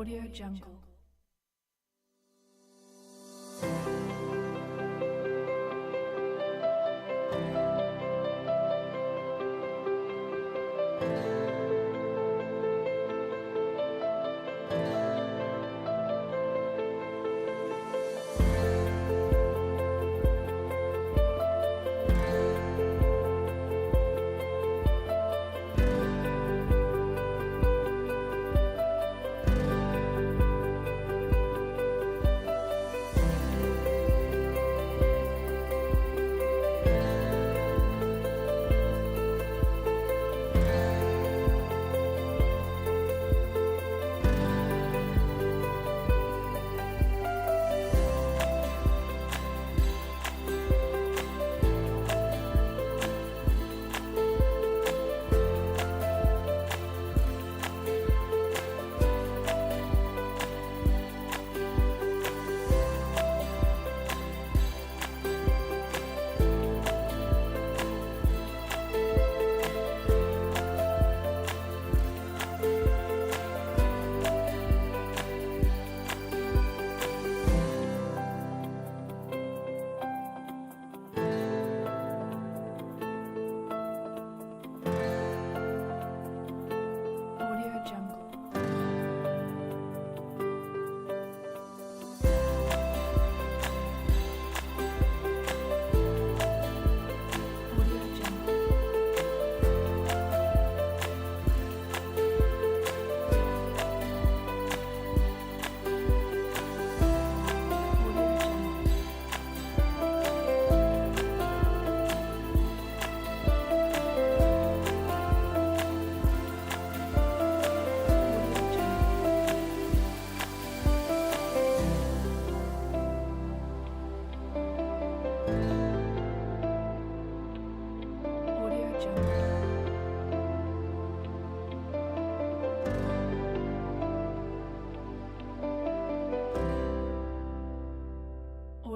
Audio Jungle.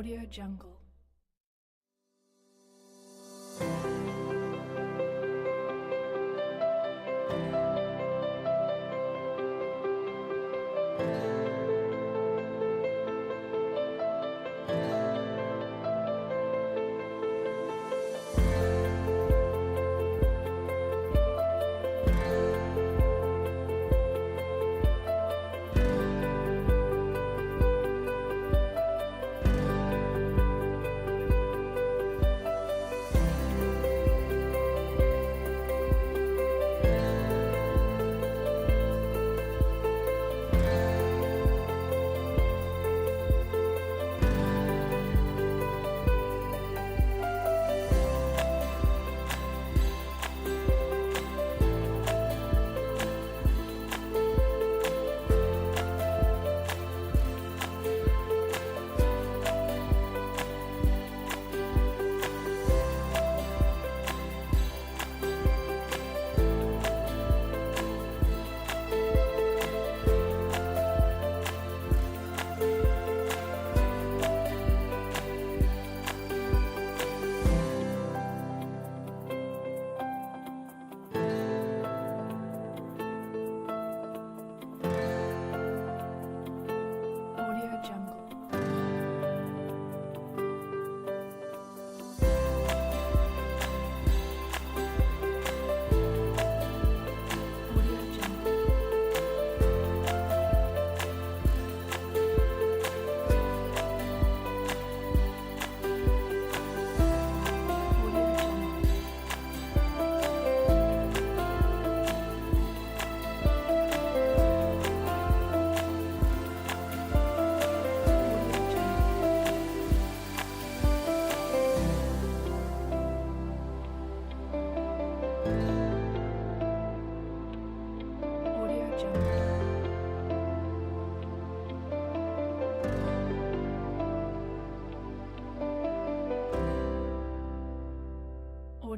Audio Jungle.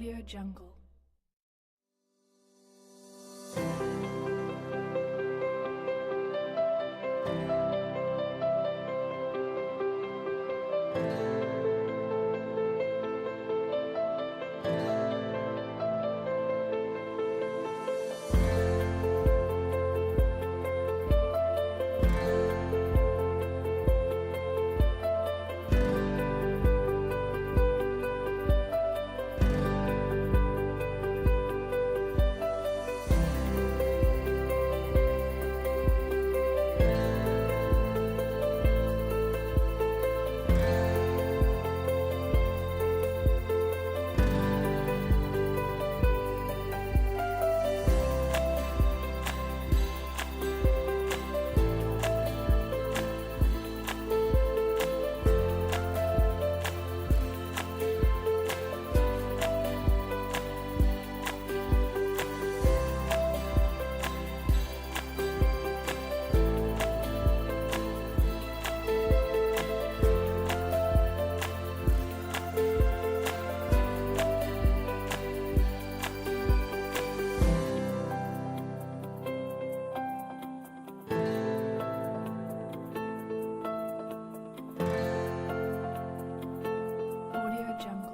Audio Jungle. Audio Jungle.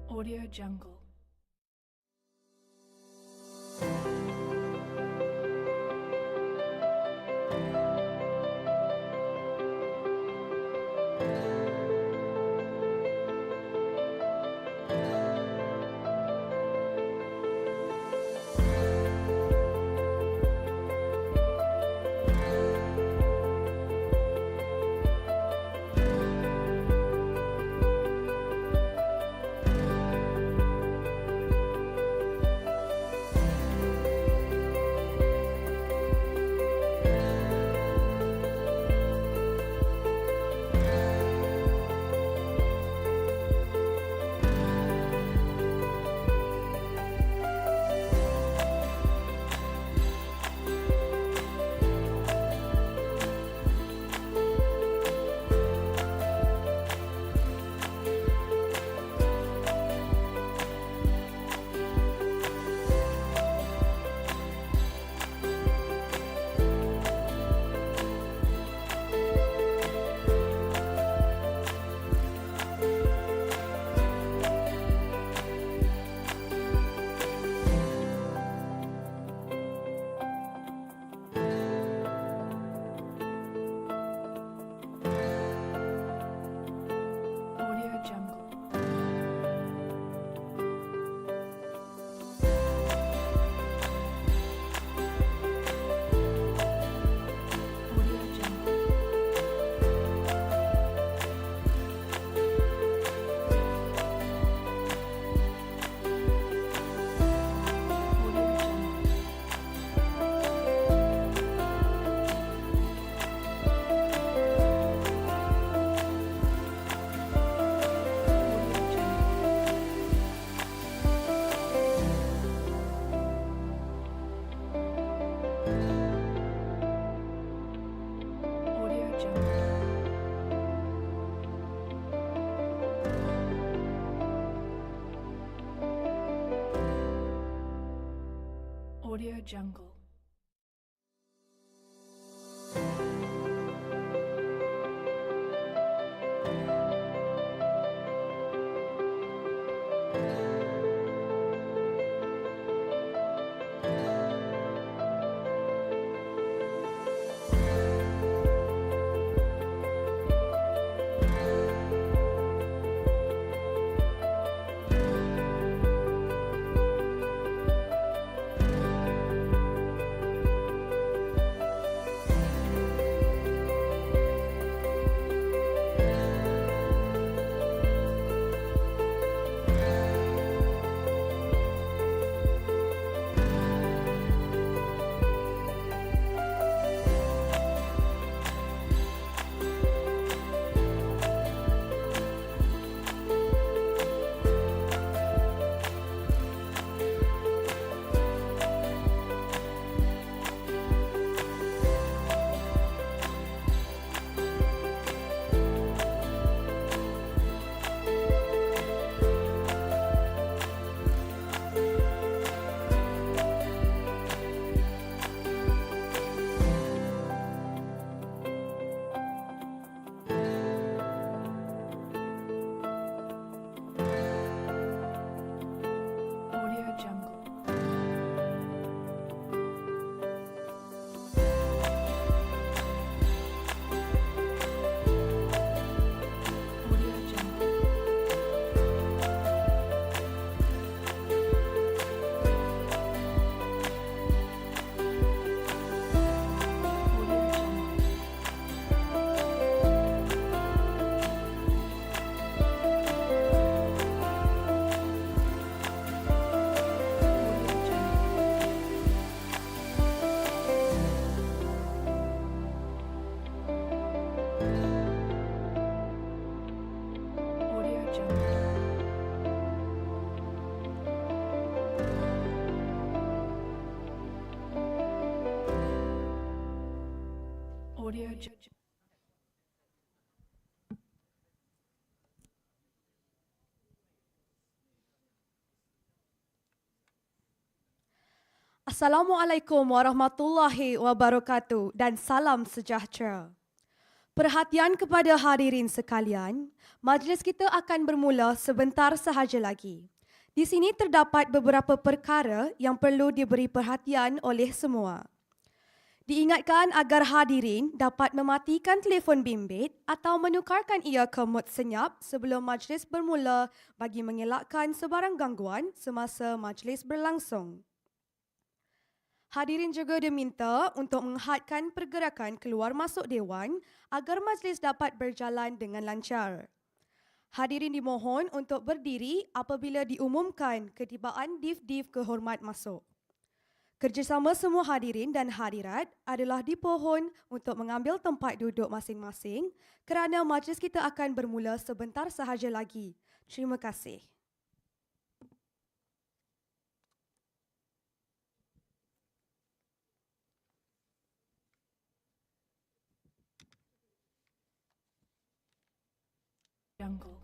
Audio Jungle. Audio Jungle. Audio Jungle. Audio Jungle. Audio Jungle. Audio Jungle. Audio Jungle. Audio Jungle. Audio Jungle. Audio Jungle. Audio Jungle. Audio Jungle. Assalamualaikum warahmatullahi wabarakatuh dan salam sejahtera. Perhatian kepada hadirin sekalian, majlis kita akan bermula sebentar sahaja lagi. Di sini terdapat beberapa perkara yang perlu diberi perhatian oleh semua. Diingatkan agar hadirin dapat mematikan telefon bimbit atau menukarkan ia ke mod senyap sebelum majlis bermula bagi mengelakkan sebarang gangguan semasa majlis berlangsung. Hadirin juga diminta untuk menghadkan pergerakan keluar masuk dewan agar majlis dapat berjalan dengan lancar. Hadirin dimohon untuk berdiri apabila diumumkan ketibaan div-div kehormat masuk. Kerjasama semua hadirin dan hadirat adalah dipohon untuk mengambil tempat duduk masing-masing kerana majlis kita akan bermula sebentar sahaja lagi. Terima kasih. Jungle.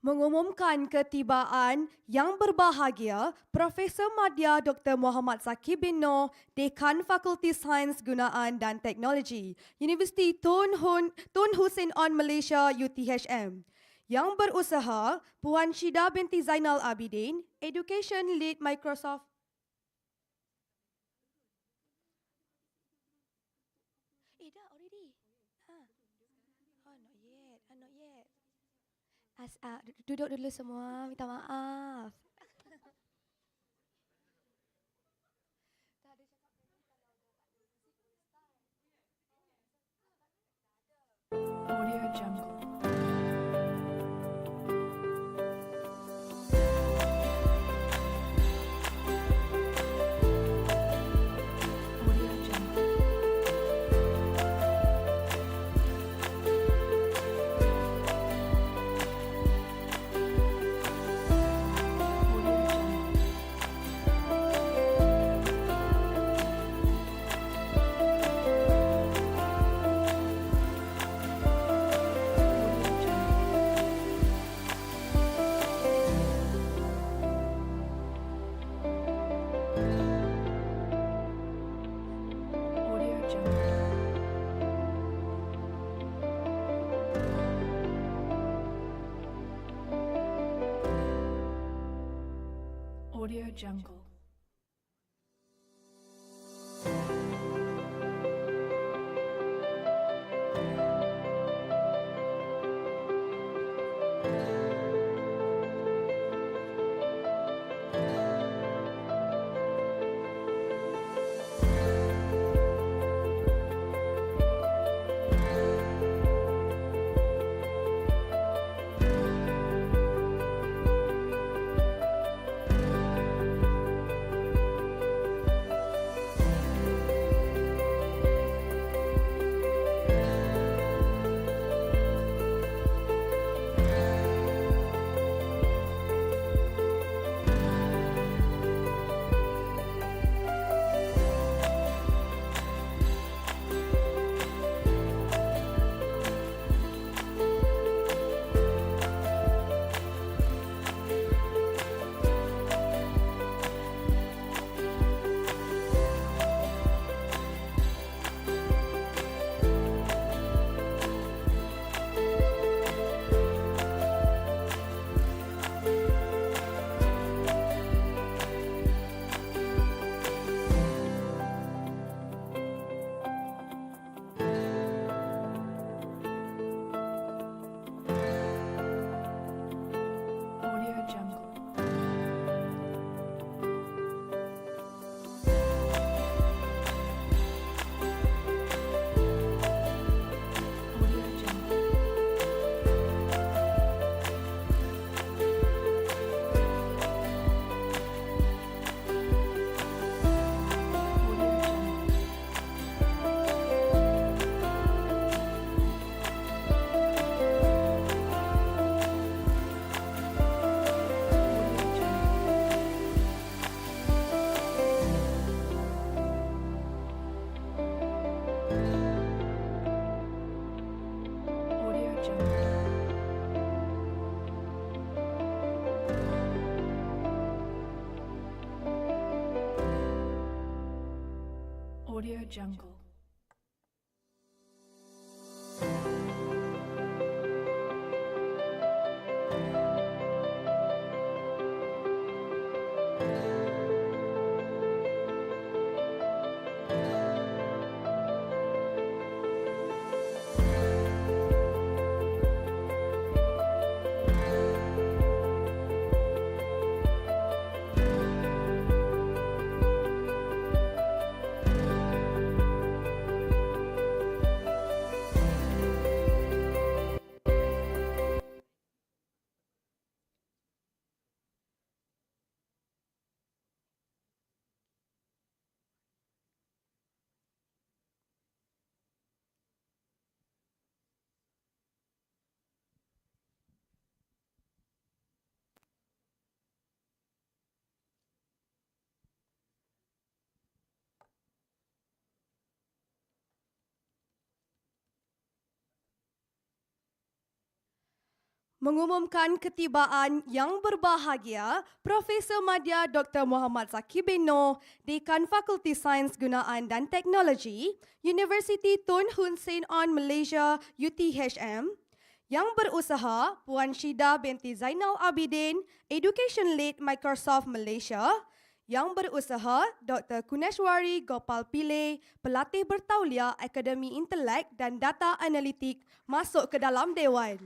Mengumumkan ketibaan yang berbahagia Profesor Madya Dr. Muhammad Zaki bin Noh, Dekan Fakulti Sains Gunaan dan Teknologi, Universiti Tun Hussein On Malaysia UTHM. Yang berusaha Puan Syida binti Zainal Abidin, Education Lead Microsoft. Dah already. Oh, not yet. Duduk dulu semua, minta maaf. Audio Jungle. Audio Jungle. Audio Jungle. Audio Jungle. Audio Jungle. Audio Jungle. Audio Jungle. Mengumumkan ketibaan yang berbahagia Profesor Madya Dr. Muhammad Zaki bin Noh, Dekan Fakulti Sains Gunaan dan Teknologi, Universiti Tun Hun Sen On Malaysia UTHM, yang berusaha Puan Syida binti Zainal Abidin, Education Lead Microsoft Malaysia, yang berusaha Dr. Kuneshwari Gopal Pillai, pelatih bertauliah Akademi Intelek dan Data Analitik, masuk ke dalam Dewan.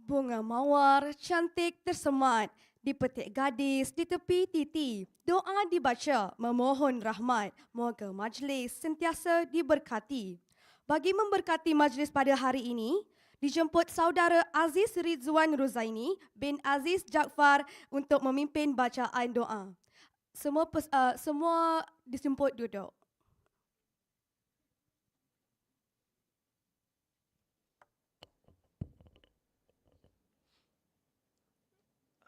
Bunga mawar cantik tersemat, dipetik gadis di tepi titi. Doa dibaca memohon rahmat, moga majlis sentiasa diberkati. Bagi memberkati majlis pada hari ini, dijemput saudara Aziz Rizwan Ruzaini bin Aziz Jaafar untuk memimpin bacaan doa. Semua dijemput duduk.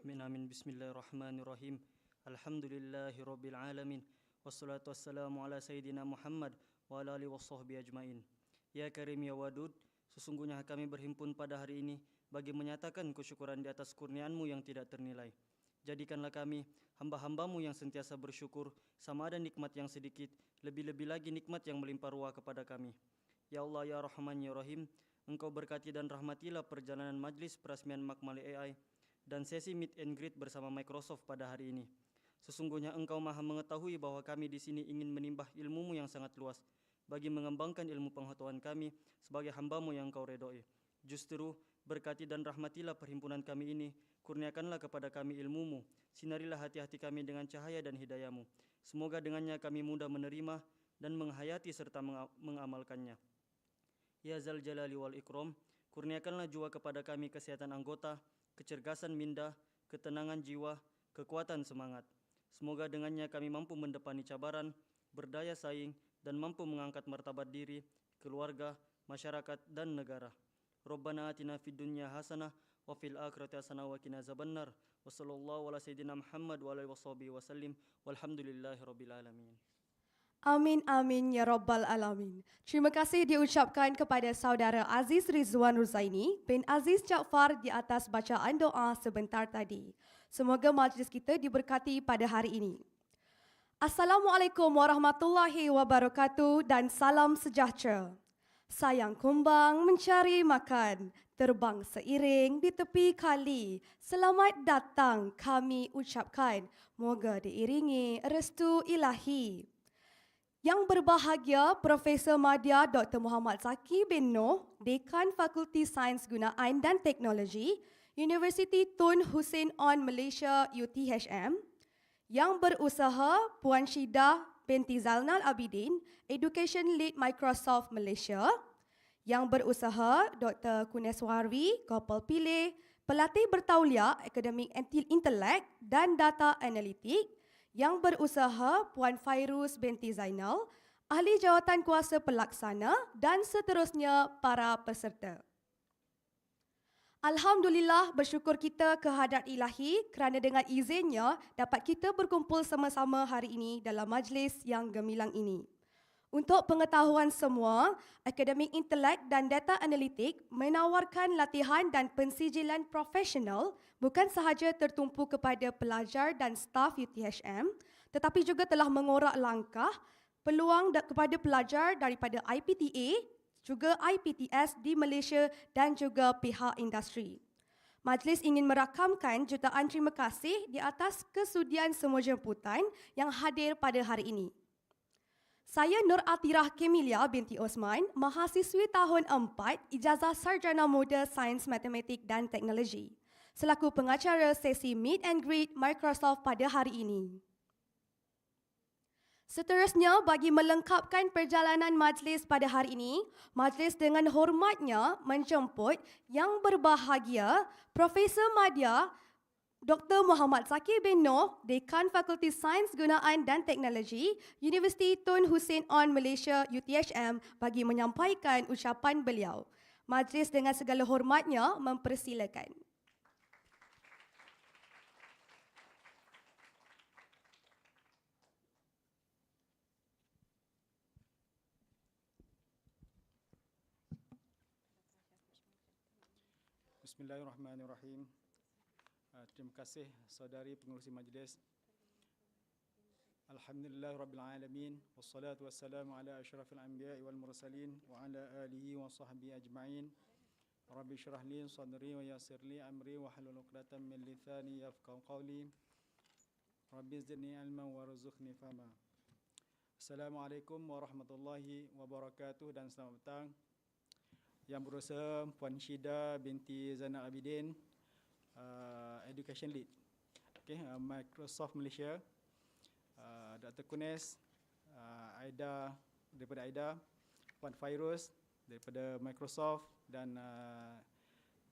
Amin amin bismillahirrahmanirrahim. Alhamdulillahi rabbil alamin. Wassalatu wassalamu ala sayyidina Muhammad wa ala alihi washabbihi ajmain. Ya Karim ya Wadud, sesungguhnya kami berhimpun pada hari ini bagi menyatakan kesyukuran di atas kurniaanmu yang tidak ternilai. Jadikanlah kami hamba-hambamu yang sentiasa bersyukur sama ada nikmat yang sedikit, lebih-lebih lagi nikmat yang melimpah ruah kepada kami. Ya Allah ya Rahman ya Rahim, Engkau berkati dan rahmatilah perjalanan majlis Perasmian Makmal AI dan sesi meet and greet bersama Microsoft pada hari ini. Sesungguhnya Engkau maha mengetahui bahwa kami di sini ingin menimbah ilmu-Mu yang sangat luas bagi mengembangkan ilmu pengetahuan kami sebagai hamba-Mu yang Engkau redoi. Justru berkati dan rahmatilah perhimpunan kami ini, kurniakanlah kepada kami ilmu-Mu, sinarilah hati-hati kami dengan cahaya dan hidayah-Mu. Semoga dengannya kami mudah menerima dan menghayati serta mengamalkannya. Ya Zal Jalali wal Ikram, kurniakanlah jua kepada kami kesehatan anggota, kecergasan minda, ketenangan jiwa, kekuatan semangat. Semoga dengannya kami mampu mendepani cabaran, berdaya saing, dan mampu mengangkat martabat diri, keluarga, masyarakat, dan negara. Rabbana atina fid dunya hasanah wa fil akhirati hasanah wa qina azabannar. Wa sallallahu ala sayyidina Muhammad wa alihi washabihi wasallim. Walhamdulillahi rabbil alamin. Amin, amin, ya Rabbal Alamin. Terima kasih diucapkan kepada saudara Aziz Rizwan Ruzaini bin Aziz Jaafar di atas bacaan doa sebentar tadi. Semoga majlis kita diberkati pada hari ini. Assalamualaikum warahmatullahi wabarakatuh dan salam sejahtera. Sayang kumbang mencari makan, terbang seiring di tepi kali. Selamat datang kami ucapkan, moga diiringi restu ilahi. Yang berbahagia Profesor Madya Dr. Muhammad Zaki bin Noh, Dekan Fakulti Sains Gunaan dan Teknologi, Universiti Tun Hussein On Malaysia UTHM, yang berusaha Puan Syida binti Zainal Abidin, Education Lead Microsoft Malaysia, yang berusaha Dr. Kuneswarwi Gopal Pillay, pelatih bertauliah Akademik Intelek dan Data Analitik, yang berusaha Puan Fairuz binti Zainal, Ahli Jawatan Kuasa Pelaksana dan seterusnya para peserta. Alhamdulillah, bersyukur kita ke hadrat ilahi kerana dengan izinnya dapat kita berkumpul sama-sama hari ini dalam majlis yang gemilang ini. Untuk pengetahuan semua, Akademik Intelek dan Data Analitik menawarkan latihan dan pensijilan profesional bukan sahaja tertumpu kepada pelajar dan staf UTHM, tetapi juga telah mengorak langkah peluang kepada pelajar daripada IPTA, juga IPTS di Malaysia dan juga pihak industri. Majlis ingin merakamkan jutaan terima kasih di atas kesudian semua jemputan yang hadir pada hari ini. Saya Nur Atirah Kemilia binti Osman, mahasiswi tahun 4 Ijazah Sarjana Muda Sains Matematik dan Teknologi, selaku pengacara sesi Meet and Greet Microsoft pada hari ini. Seterusnya, bagi melengkapkan perjalanan majlis pada hari ini, majlis dengan hormatnya menjemput yang berbahagia Profesor Madya Dr. Muhammad Zakir bin Noh, Dekan Fakulti Sains Gunaan dan Teknologi, Universiti Tun Hussein On Malaysia UTHM bagi menyampaikan ucapan beliau. Majlis dengan segala hormatnya mempersilakan. Bismillahirrahmanirrahim. Terima kasih saudari pengerusi majlis. Alhamdulillahirrabbilalamin. Wassalatu wassalamu ala asyrafil anbiya'i wal mursalin wa ala alihi wa sahbihi ajma'in. Rabbi syrah li sadri wa yassir li amri wa hlul 'uqdatam min lisani yafqahu qawli. Rabbi zidni ilman warzuqni fahma. Assalamualaikum warahmatullahi wabarakatuh dan selamat petang. Yang berusaha Puan Syida binti Zainal Abidin, Education Lead, Microsoft Malaysia, Dr. Kunes, Aida daripada Aida, Puan Fairuz daripada Microsoft dan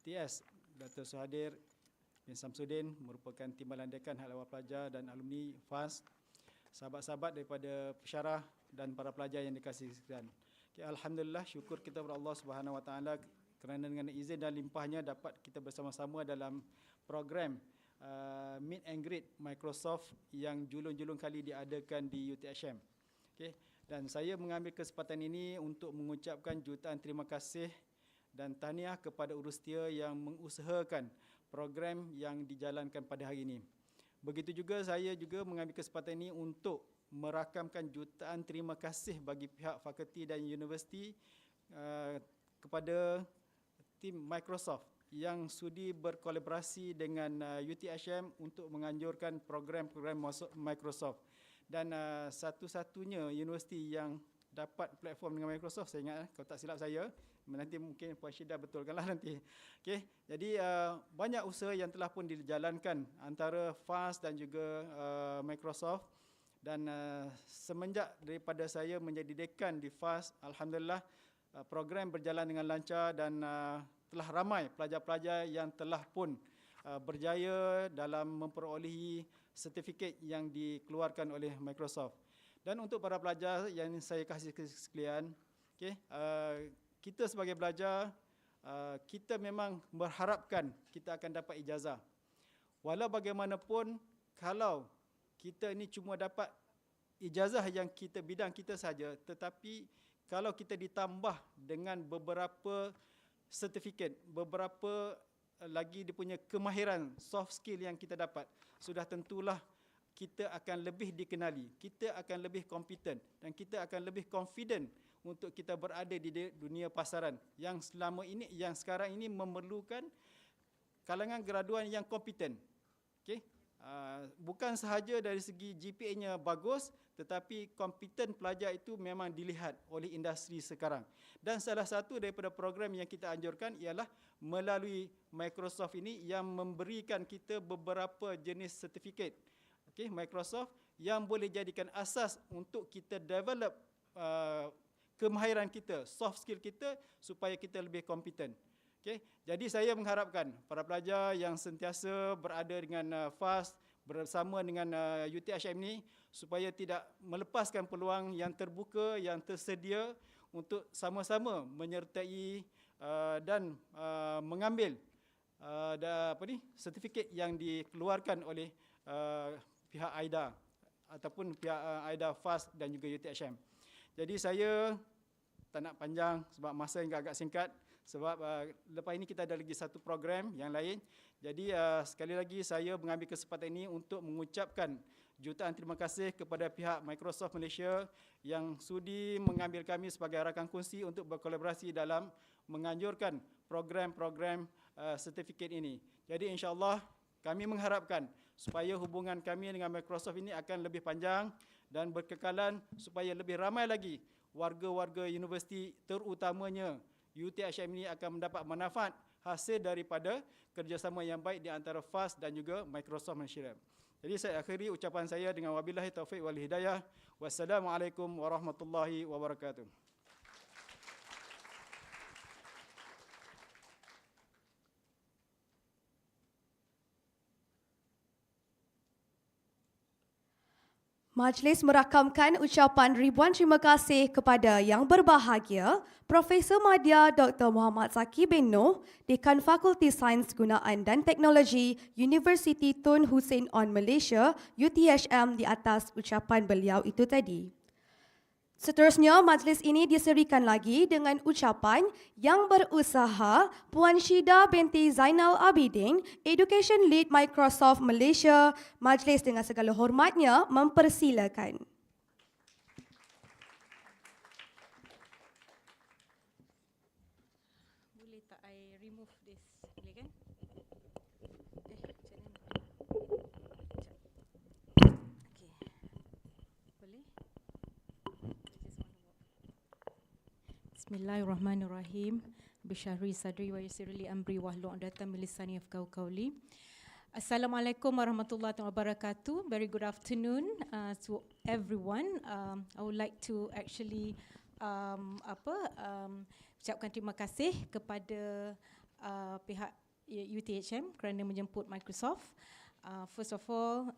TS Dr. Suhadir bin Samsudin merupakan timbalan dekan hal awal pelajar dan alumni FAS, sahabat-sahabat daripada pesyarah dan para pelajar yang dikasihi sekalian. Okay, Alhamdulillah, syukur kita kepada Allah Subhanahu Wa Taala kerana dengan izin dan limpahnya dapat kita bersama-sama dalam program Meet and Greet Microsoft yang julung-julung kali diadakan di UTHM. Okay, dan saya mengambil kesempatan ini untuk mengucapkan jutaan terima kasih dan tahniah kepada urustia yang mengusahakan program yang dijalankan pada hari ini. Begitu juga saya juga mengambil kesempatan ini untuk merakamkan jutaan terima kasih bagi pihak fakulti dan universiti kepada tim Microsoft yang sudi berkolaborasi dengan UTHM untuk menganjurkan program-program Microsoft. Dan satu-satunya universiti yang dapat platform dengan Microsoft, saya ingat, kalau tak silap saya, nanti mungkin Puan Syida betulkanlah nanti. Okay. Jadi banyak usaha yang telah pun dijalankan antara FAS dan juga Microsoft. Dan semenjak daripada saya menjadi dekan di FAS, Alhamdulillah program berjalan dengan lancar dan telah ramai pelajar-pelajar yang telah pun berjaya dalam memperolehi sertifikat yang dikeluarkan oleh Microsoft. Dan untuk para pelajar yang saya kasih sekalian, okay, kita sebagai pelajar, kita memang berharapkan kita akan dapat ijazah. Walau bagaimanapun, kalau kita ni cuma dapat ijazah yang kita bidang kita saja, tetapi kalau kita ditambah dengan beberapa sertifikat, beberapa lagi dia punya kemahiran soft skill yang kita dapat, sudah tentulah kita akan lebih dikenali, kita akan lebih kompeten dan kita akan lebih confident untuk kita berada di dunia pasaran yang selama ini, yang sekarang ini memerlukan kalangan graduan yang kompeten. Okay? Bukan sahaja dari segi GPA-nya bagus, tetapi kompeten pelajar itu memang dilihat oleh industri sekarang. Dan salah satu daripada program yang kita anjurkan ialah melalui Microsoft ini yang memberikan kita beberapa jenis sertifikat, Microsoft, yang boleh jadikan asas untuk kita develop kemahiran kita, soft skill kita, supaya kita lebih kompeten. Jadi saya mengharapkan para pelajar yang sentiasa berada dengan FAST bersama dengan UTHM ini, supaya tidak melepaskan peluang yang terbuka, yang tersedia untuk sama-sama menyertai dan mengambil sertifikat yang dikeluarkan oleh pihak AIDA ataupun pihak AIDA FAST dan juga UTHM. Jadi saya tak nak panjang sebab masa yang agak singkat, sebab lepas ini kita ada lagi satu program yang lain. Jadi sekali lagi saya mengambil kesempatan ini untuk mengucapkan jutaan terima kasih kepada pihak Microsoft Malaysia yang sudi mengambil kami sebagai rakan kongsi untuk berkolaborasi dalam menganjurkan program-program sertifikat ini. Jadi insya-Allah kami mengharapkan supaya hubungan kami dengan Microsoft ini akan lebih panjang dan berkekalan, supaya lebih ramai lagi warga-warga universiti, terutamanya UTHM ini akan mendapat manfaat hasil daripada kerjasama yang baik di antara FAST dan juga Microsoft Malaysia. Jadi saya akhiri ucapan saya dengan wabillahi taufiq wal hidayah. Wassalamualaikum warahmatullahi wabarakatuh. Majlis merakamkan ucapan ribuan terima kasih kepada Yang Berbahagia Profesor Madya Dr. Muhammad Zaki bin Noh, Dekan Fakulti Sains Gunaan dan Teknologi Universiti Tun Hussein On Malaysia UTHM di atas ucapan beliau itu tadi. Seterusnya, majlis ini diserikan lagi dengan ucapan Yang Berusaha Puan Syida binti Zainal Abidin, Education Lead Microsoft Malaysia. Majlis dengan segala hormatnya mempersilakan. Boleh tak I remove this? Boleh kan? Boleh? Bismillahirrahmanirrahim. Bisyahri sadri wa yasirli amri wahlul 'uqdatam min lisani yafqahu qawli. Assalamualaikum warahmatullahi wabarakatuh. Very good afternoon to everyone. I would like to actually ucapkan terima kasih kepada pihak UTHM kerana menjemput Microsoft. First of all,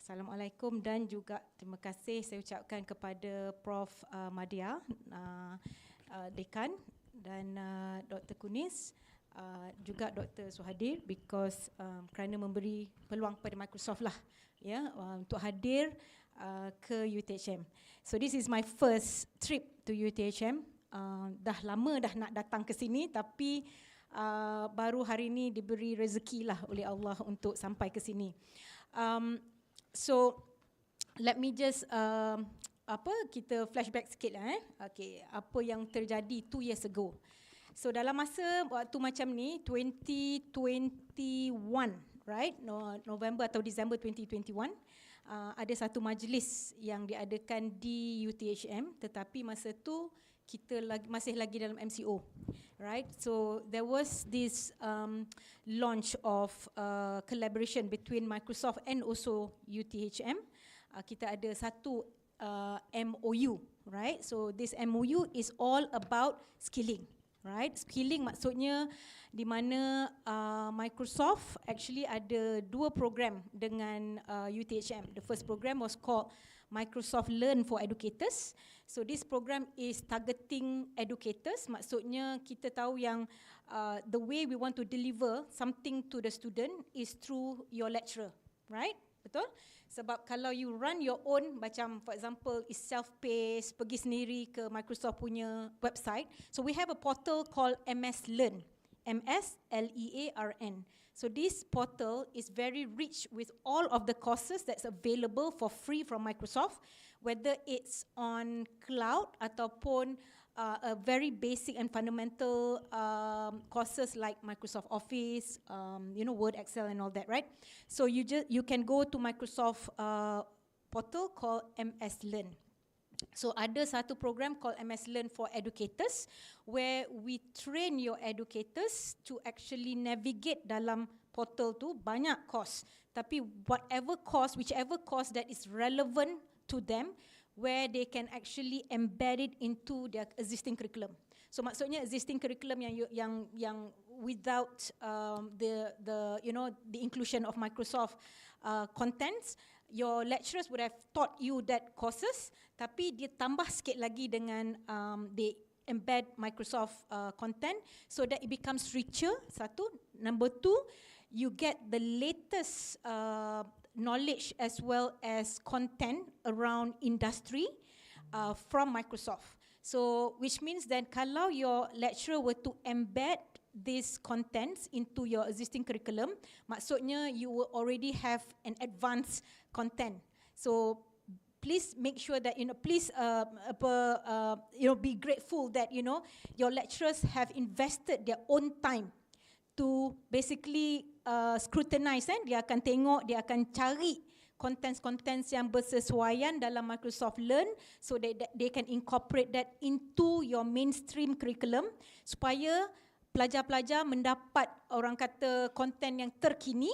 Assalamualaikum dan juga terima kasih saya ucapkan kepada Prof. Madya, Dekan, dan Dr. Kunis, juga Dr. Suhadir, because kerana memberi peluang kepada Microsoft lah untuk hadir ke UTHM. So this is my first trip to UTHM. Dah lama dah nak datang ke sini, tapi baru hari ini diberi rezeki lah oleh Allah untuk sampai ke sini. So let me just kita flashback sikit lah. Okay, apa yang terjadi 2 years ago. So dalam masa waktu macam ni 2021, right, November atau Disember 2021, ada satu majlis yang diadakan di UTHM, tetapi masa tu kita masih lagi dalam MCO, right? So there was this launch of collaboration between Microsoft and also UTHM. Kita ada satu MOU, right? So this MOU is all about skilling, right? Skilling maksudnya di mana Microsoft actually ada 2 program dengan UTHM. The first program was called Microsoft Learn for Educators. So this program is targeting educators. Maksudnya kita tahu yang the way we want to deliver something to the student is through your lecturer, right? Betul? Sebab kalau you run your own, macam for example is self-paced, pergi sendiri ke Microsoft punya website. So we have a portal called MS Learn, MSLEARN. So this portal is very rich with all of the courses that's available for free from Microsoft, whether it's on cloud ataupun a very basic and fundamental courses like Microsoft Office, Word, Excel, and all that, right? So you can go to Microsoft portal called MS Learn. So ada satu program called MS Learn for Educators where we train your educators to actually navigate dalam portal tu, banyak course. Tapi whichever course that is relevant to them, where they can actually embed it into their existing curriculum. So maksudnya existing curriculum yang without the inclusion of Microsoft contents, your lecturers would have taught you that courses, tapi dia tambah sikit lagi dengan they embed Microsoft content so that it becomes richer, satu. Number two, you get the latest knowledge as well as content around industry from Microsoft. So which means that kalau your lecturer were to embed these contents into your existing curriculum, maksudnya you will already have an advanced content. So please make sure that be grateful that your lecturers have invested their own time to basically scrutinize. Dia akan tengok, dia akan cari contents yang bersesuaian dalam Microsoft Learn so that they can incorporate that into your mainstream curriculum supaya pelajar-pelajar mendapat orang kata konten yang terkini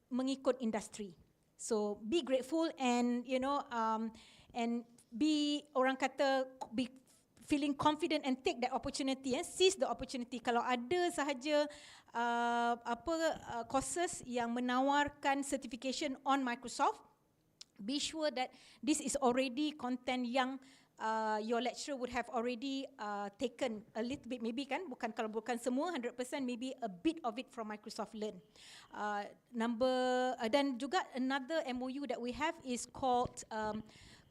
mengikut industri. So be grateful and and be orang kata be feeling confident and take that opportunity, seize the opportunity. Kalau ada sahaja courses yang menawarkan certification on Microsoft, be sure that this is already content yang your lecturer would have already taken a little bit, maybe kan, kalau bukan semua 100%, maybe a bit of it from Microsoft Learn. Dan juga another MOU that we have is called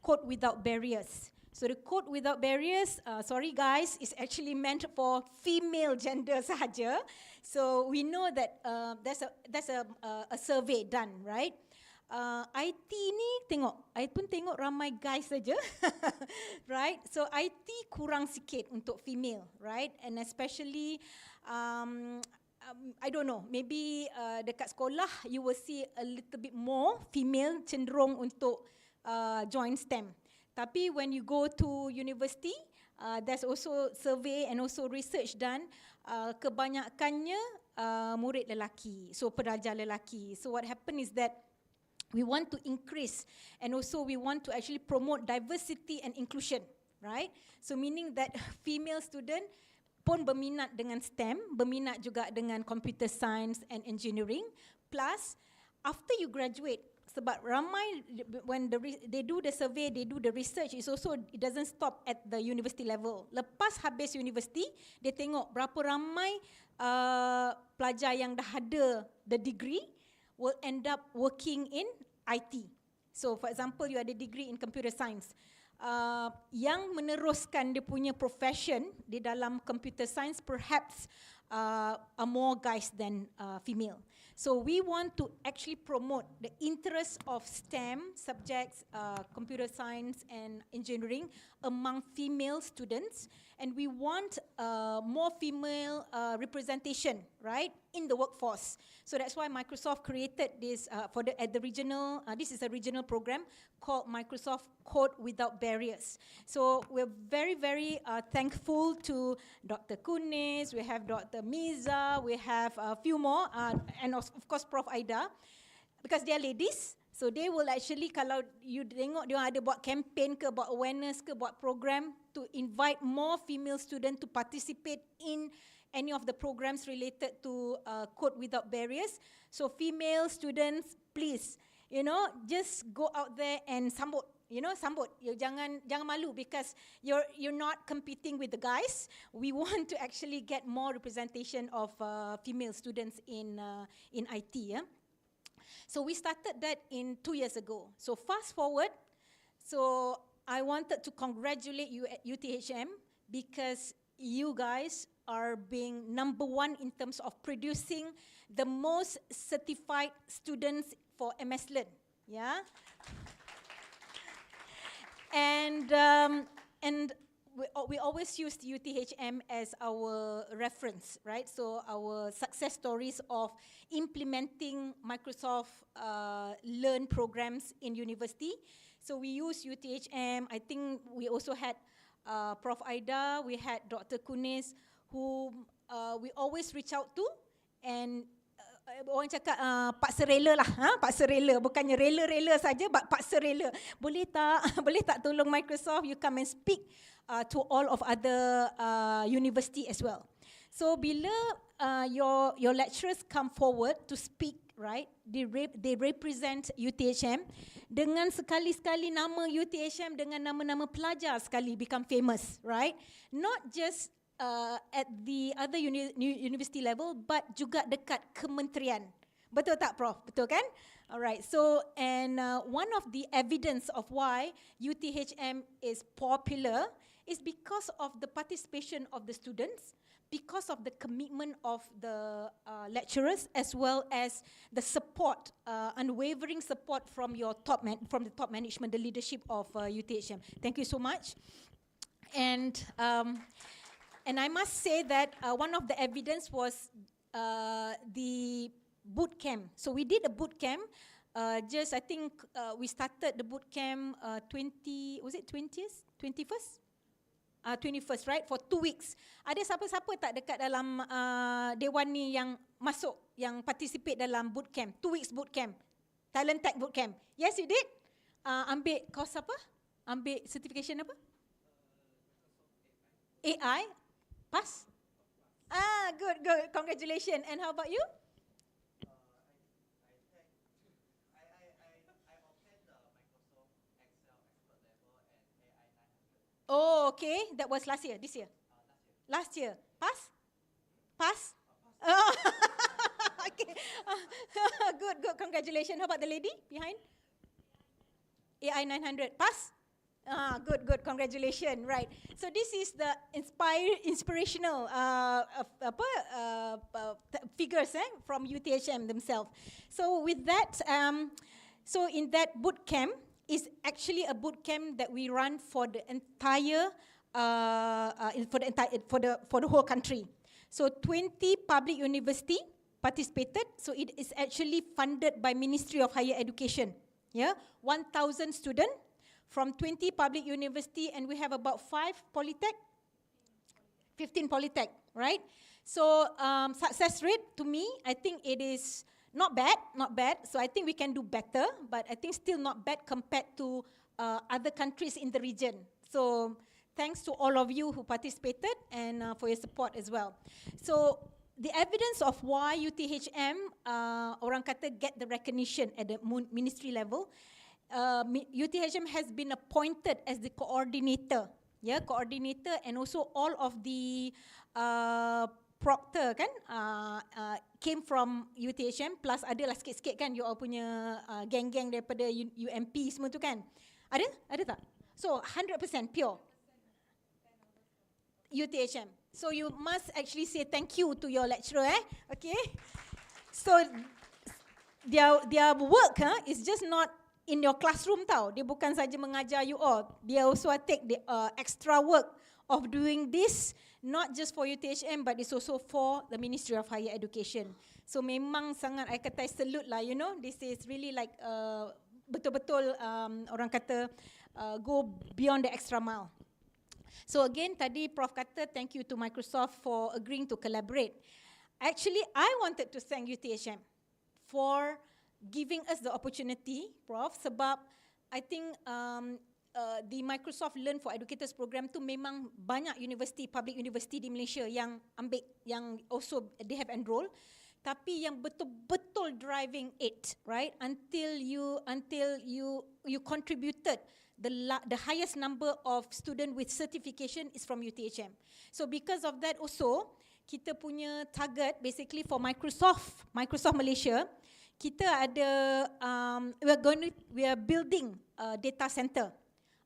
Code Without Barriers. So the Code Without Barriers, sorry guys, is actually meant for female gender sahaja. So we know that there's a survey done, right? IT ni I pun tengok ramai guys saja, right? So IT kurang sikit untuk female, right? And especially, I don't know, maybe dekat sekolah you will see a little bit more female cenderung untuk join STEM. Tapi when you go to university, there's also survey and also research done, kebanyakannya murid lelaki, so pelajar lelaki. So what happened is that we want to increase and also we want to actually promote diversity and inclusion, right? So meaning that female student pun berminat dengan STEM, berminat juga dengan computer science and engineering, plus after you graduate, sebab ramai when they do the survey, they do the research, it doesn't stop at the university level. Lepas habis university, dia tengok berapa ramai pelajar yang dah ada the degree will end up working in IT. So for example, you ada degree in computer science. Yang meneruskan dia punya profession di dalam computer science perhaps are more guys than female. So we want to actually promote the interest of STEM subjects, computer science and engineering among female students, and we want more female representation, right, in the workforce. So that's why Microsoft created this this is a regional program called Microsoft Code Without Barriers. So we're very, very thankful to Dr. Kunis, we have Dr. Miza, we have a few more, and of course Prof. Aida, because they are ladies. So they will actually, kalau you tengok dia ada buat campaign ke, buat awareness ke, buat program to invite more female students to participate in any of the programs related to Code Without Barriers. So female students, please, just go out there and sambut. Sambut. Jangan malu, because you're not competing with the guys. We want to actually get more representation of female students in IT. Yeah? So we started that 2 years ago. So fast forward, so I wanted to congratulate you at UTHM because you guys are being number one in terms of producing the most certified students for MS Learn. Yeah. And we always use UTHM as our reference, right? So our success stories of implementing Microsoft Learn programs in university. So we use UTHM. I think we also had Prof. Aida, we had Dr. Kunis, who we always reach out to, and orang cakap paksa rela lah, paksa rela, bukannya rela-rela saja, paksa rela. Boleh tak, boleh tak tolong Microsoft, you come and speak to all of other university as well. So bila your lecturers come forward to speak, right, they represent UTHM, dengan sekali-sekali nama UTHM dengan nama-nama pelajar sekali become famous, right? Not just at the other university level, but juga dekat kementerian. Betul tak, Prof? Betul kan? Alright, so and one of the evidence of why UTHM is popular is because of the participation of the students, because of the commitment of the lecturers, as well as the support, unwavering support from your from the top management, the leadership of UTHM. Thank you so much. And I must say that one of the evidence was the boot camp. So we did a boot camp. Just I think we started the boot camp 21st, right? For 2 weeks. Ada siapa-siapa tak dekat dalam Dewan ni yang masuk, yang participate dalam boot camp? 2 weeks boot camp, Talent Tech boot camp. Yes, you did. Ambil course apa? Ambil certification apa? AI. Pass? Good. Congratulations. And how about you? I obtained the Microsoft Excel expert level and AI 900. Oh, okay. That was last year, this year? Last year. Pass? Pass? Oh. Okay. Good. Congratulations. How about the lady behind? AI 900. Pass? Good. Congratulations. Right. So this is the inspirational figures from UTHM themselves. So with that, so in that boot camp is actually a boot camp that we run for the entire for the whole country. So 20 public university participated. So it is actually funded by Ministry of Higher Education. Yeah, 1,000 students from 20 public university, and we have about 15 polytech, right? So success rate to me, I think it is not bad. So I think we can do better, but I think still not bad compared to other countries in the region. So thanks to all of you who participated and for your support as well. So the evidence of why UTHM, orang kata, get the recognition at the ministry level, UTHM has been appointed as the coordinator, coordinator, and also all of the proctor kan came from UTHM, plus adalah sikit-sikit kan you all punya geng-geng daripada UMP semua tu kan. Ada tak? So 100% pure UTHM. So you must actually say thank you to your lecturer, okay? So their work is just not in your classroom tau. Dia bukan saja mengajar you all. Dia also take the extra work of doing this, not just for UTHM, but it's also for the Ministry of Higher Education. So memang sangat, I kata, salute lah, you know. This is really like betul-betul orang kata go beyond the extra mile. So again, tadi Prof kata thank you to Microsoft for agreeing to collaborate. Actually, I wanted to thank UTHM for giving us the opportunity, Prof, sebab I think the Microsoft Learn for Educators program tu memang banyak university, public university di Malaysia yang ambil, yang also they have enrolled, tapi yang betul-betul driving it, right, until you contributed the highest number of student with certification is from UTHM. So because of that also, kita punya target basically for Microsoft Malaysia, kita ada we are building a data center,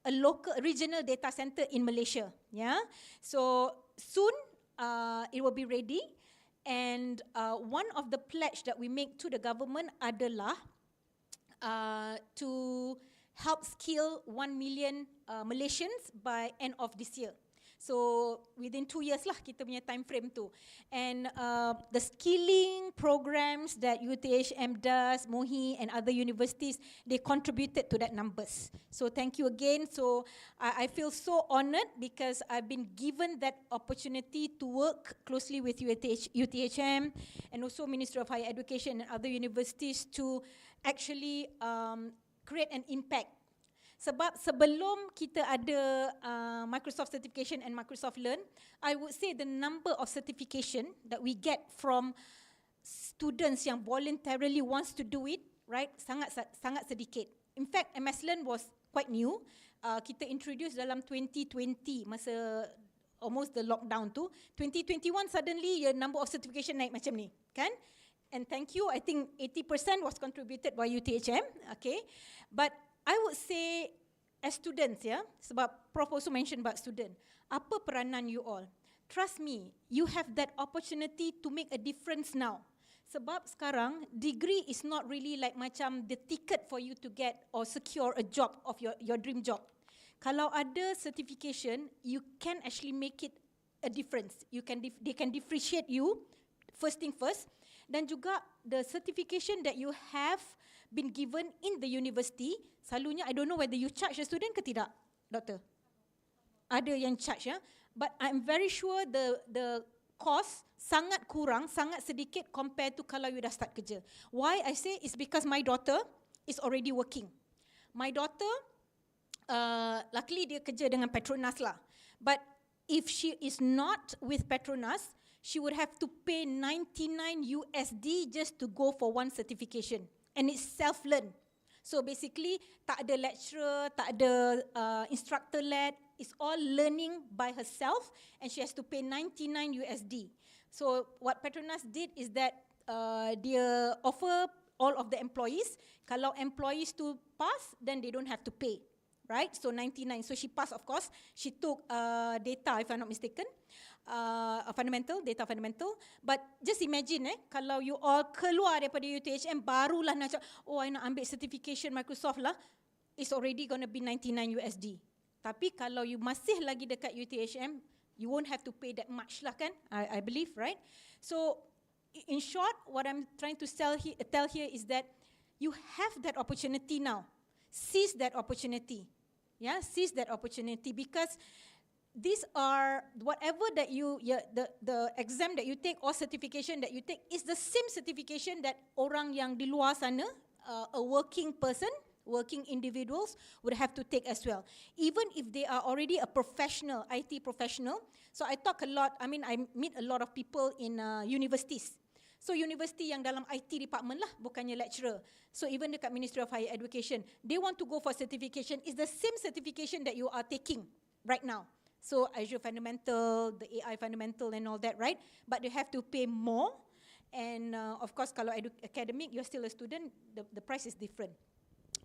a local regional data center in Malaysia. Yeah, so soon it will be ready, and one of the pledge that we make to the government adalah to help skill 1 million Malaysians by end of this year. So within 2 years lah kita punya time frame tu. And the skilling programs that UTHM does, MOHI and other universities, they contributed to that numbers. So thank you again. So I feel so honored because I've been given that opportunity to work closely with UTHM and also Ministry of Higher Education and other universities to actually create an impact. Sebab sebelum kita ada Microsoft Certification and Microsoft Learn, I would say the number of certification that we get from students yang voluntarily wants to do it, right, sangat sedikit. In fact, MS Learn was quite new. Kita introduce dalam 2020 masa almost the lockdown tu. 2021 suddenly the number of certification naik macam ni, kan? And thank you, I think 80% was contributed by UTHM, okay? But I would say as students, ya, sebab Prof also mentioned about student, apa peranan you all? Trust me, you have that opportunity to make a difference now. Sebab sekarang, degree is not really like macam the ticket for you to get or secure a job of your dream job. Kalau ada certification, you can actually make it a difference. They can differentiate you, first thing first, dan juga the certification that you have been given in the university, selalunya I don't know whether you charge the student ke tidak, doktor? Ada yang charge, ya. But I'm very sure the cost sangat kurang, sangat sedikit compared to kalau you dah start kerja. Why I say is because my daughter is already working. My daughter, luckily dia kerja dengan Petronas lah. But if she is not with Petronas, she would have to pay $99 just to go for one certification. And it's self-learn. So basically, tak ada lecturer, tak ada instructor led. It's all learning by herself, and she has to pay $99. So what Petronas did is that dia offer all of the employees. Kalau employees to pass, then they don't have to pay, right? So 99. So she passed, of course. She took data, if I'm not mistaken. Data fundamental. But just imagine, kalau you all keluar daripada UTHM, barulah nak cakap, oh, I nak ambil certification Microsoft lah, it's already going to be $99. Tapi kalau you masih lagi dekat UTHM, you won't have to pay that much lah, kan? I believe, right? So, in short, what I'm trying to tell here is that you have that opportunity now. Seize that opportunity. Yeah, seize that opportunity, because these are whatever that the exam that you take or certification that you take is the same certification that orang yang di luar sana, a working person, working individuals would have to take as well. Even if they are already a professional, IT professional. So I talk a lot, I meet a lot of people in universities. So university yang dalam IT department lah, bukannya lecturer. So even dekat Ministry of Higher Education, they want to go for certification. It's the same certification that you are taking right now. So Azure Fundamental, the AI Fundamental and all that, right? But they have to pay more. And of course, kalau academic, you're still a student, the price is different.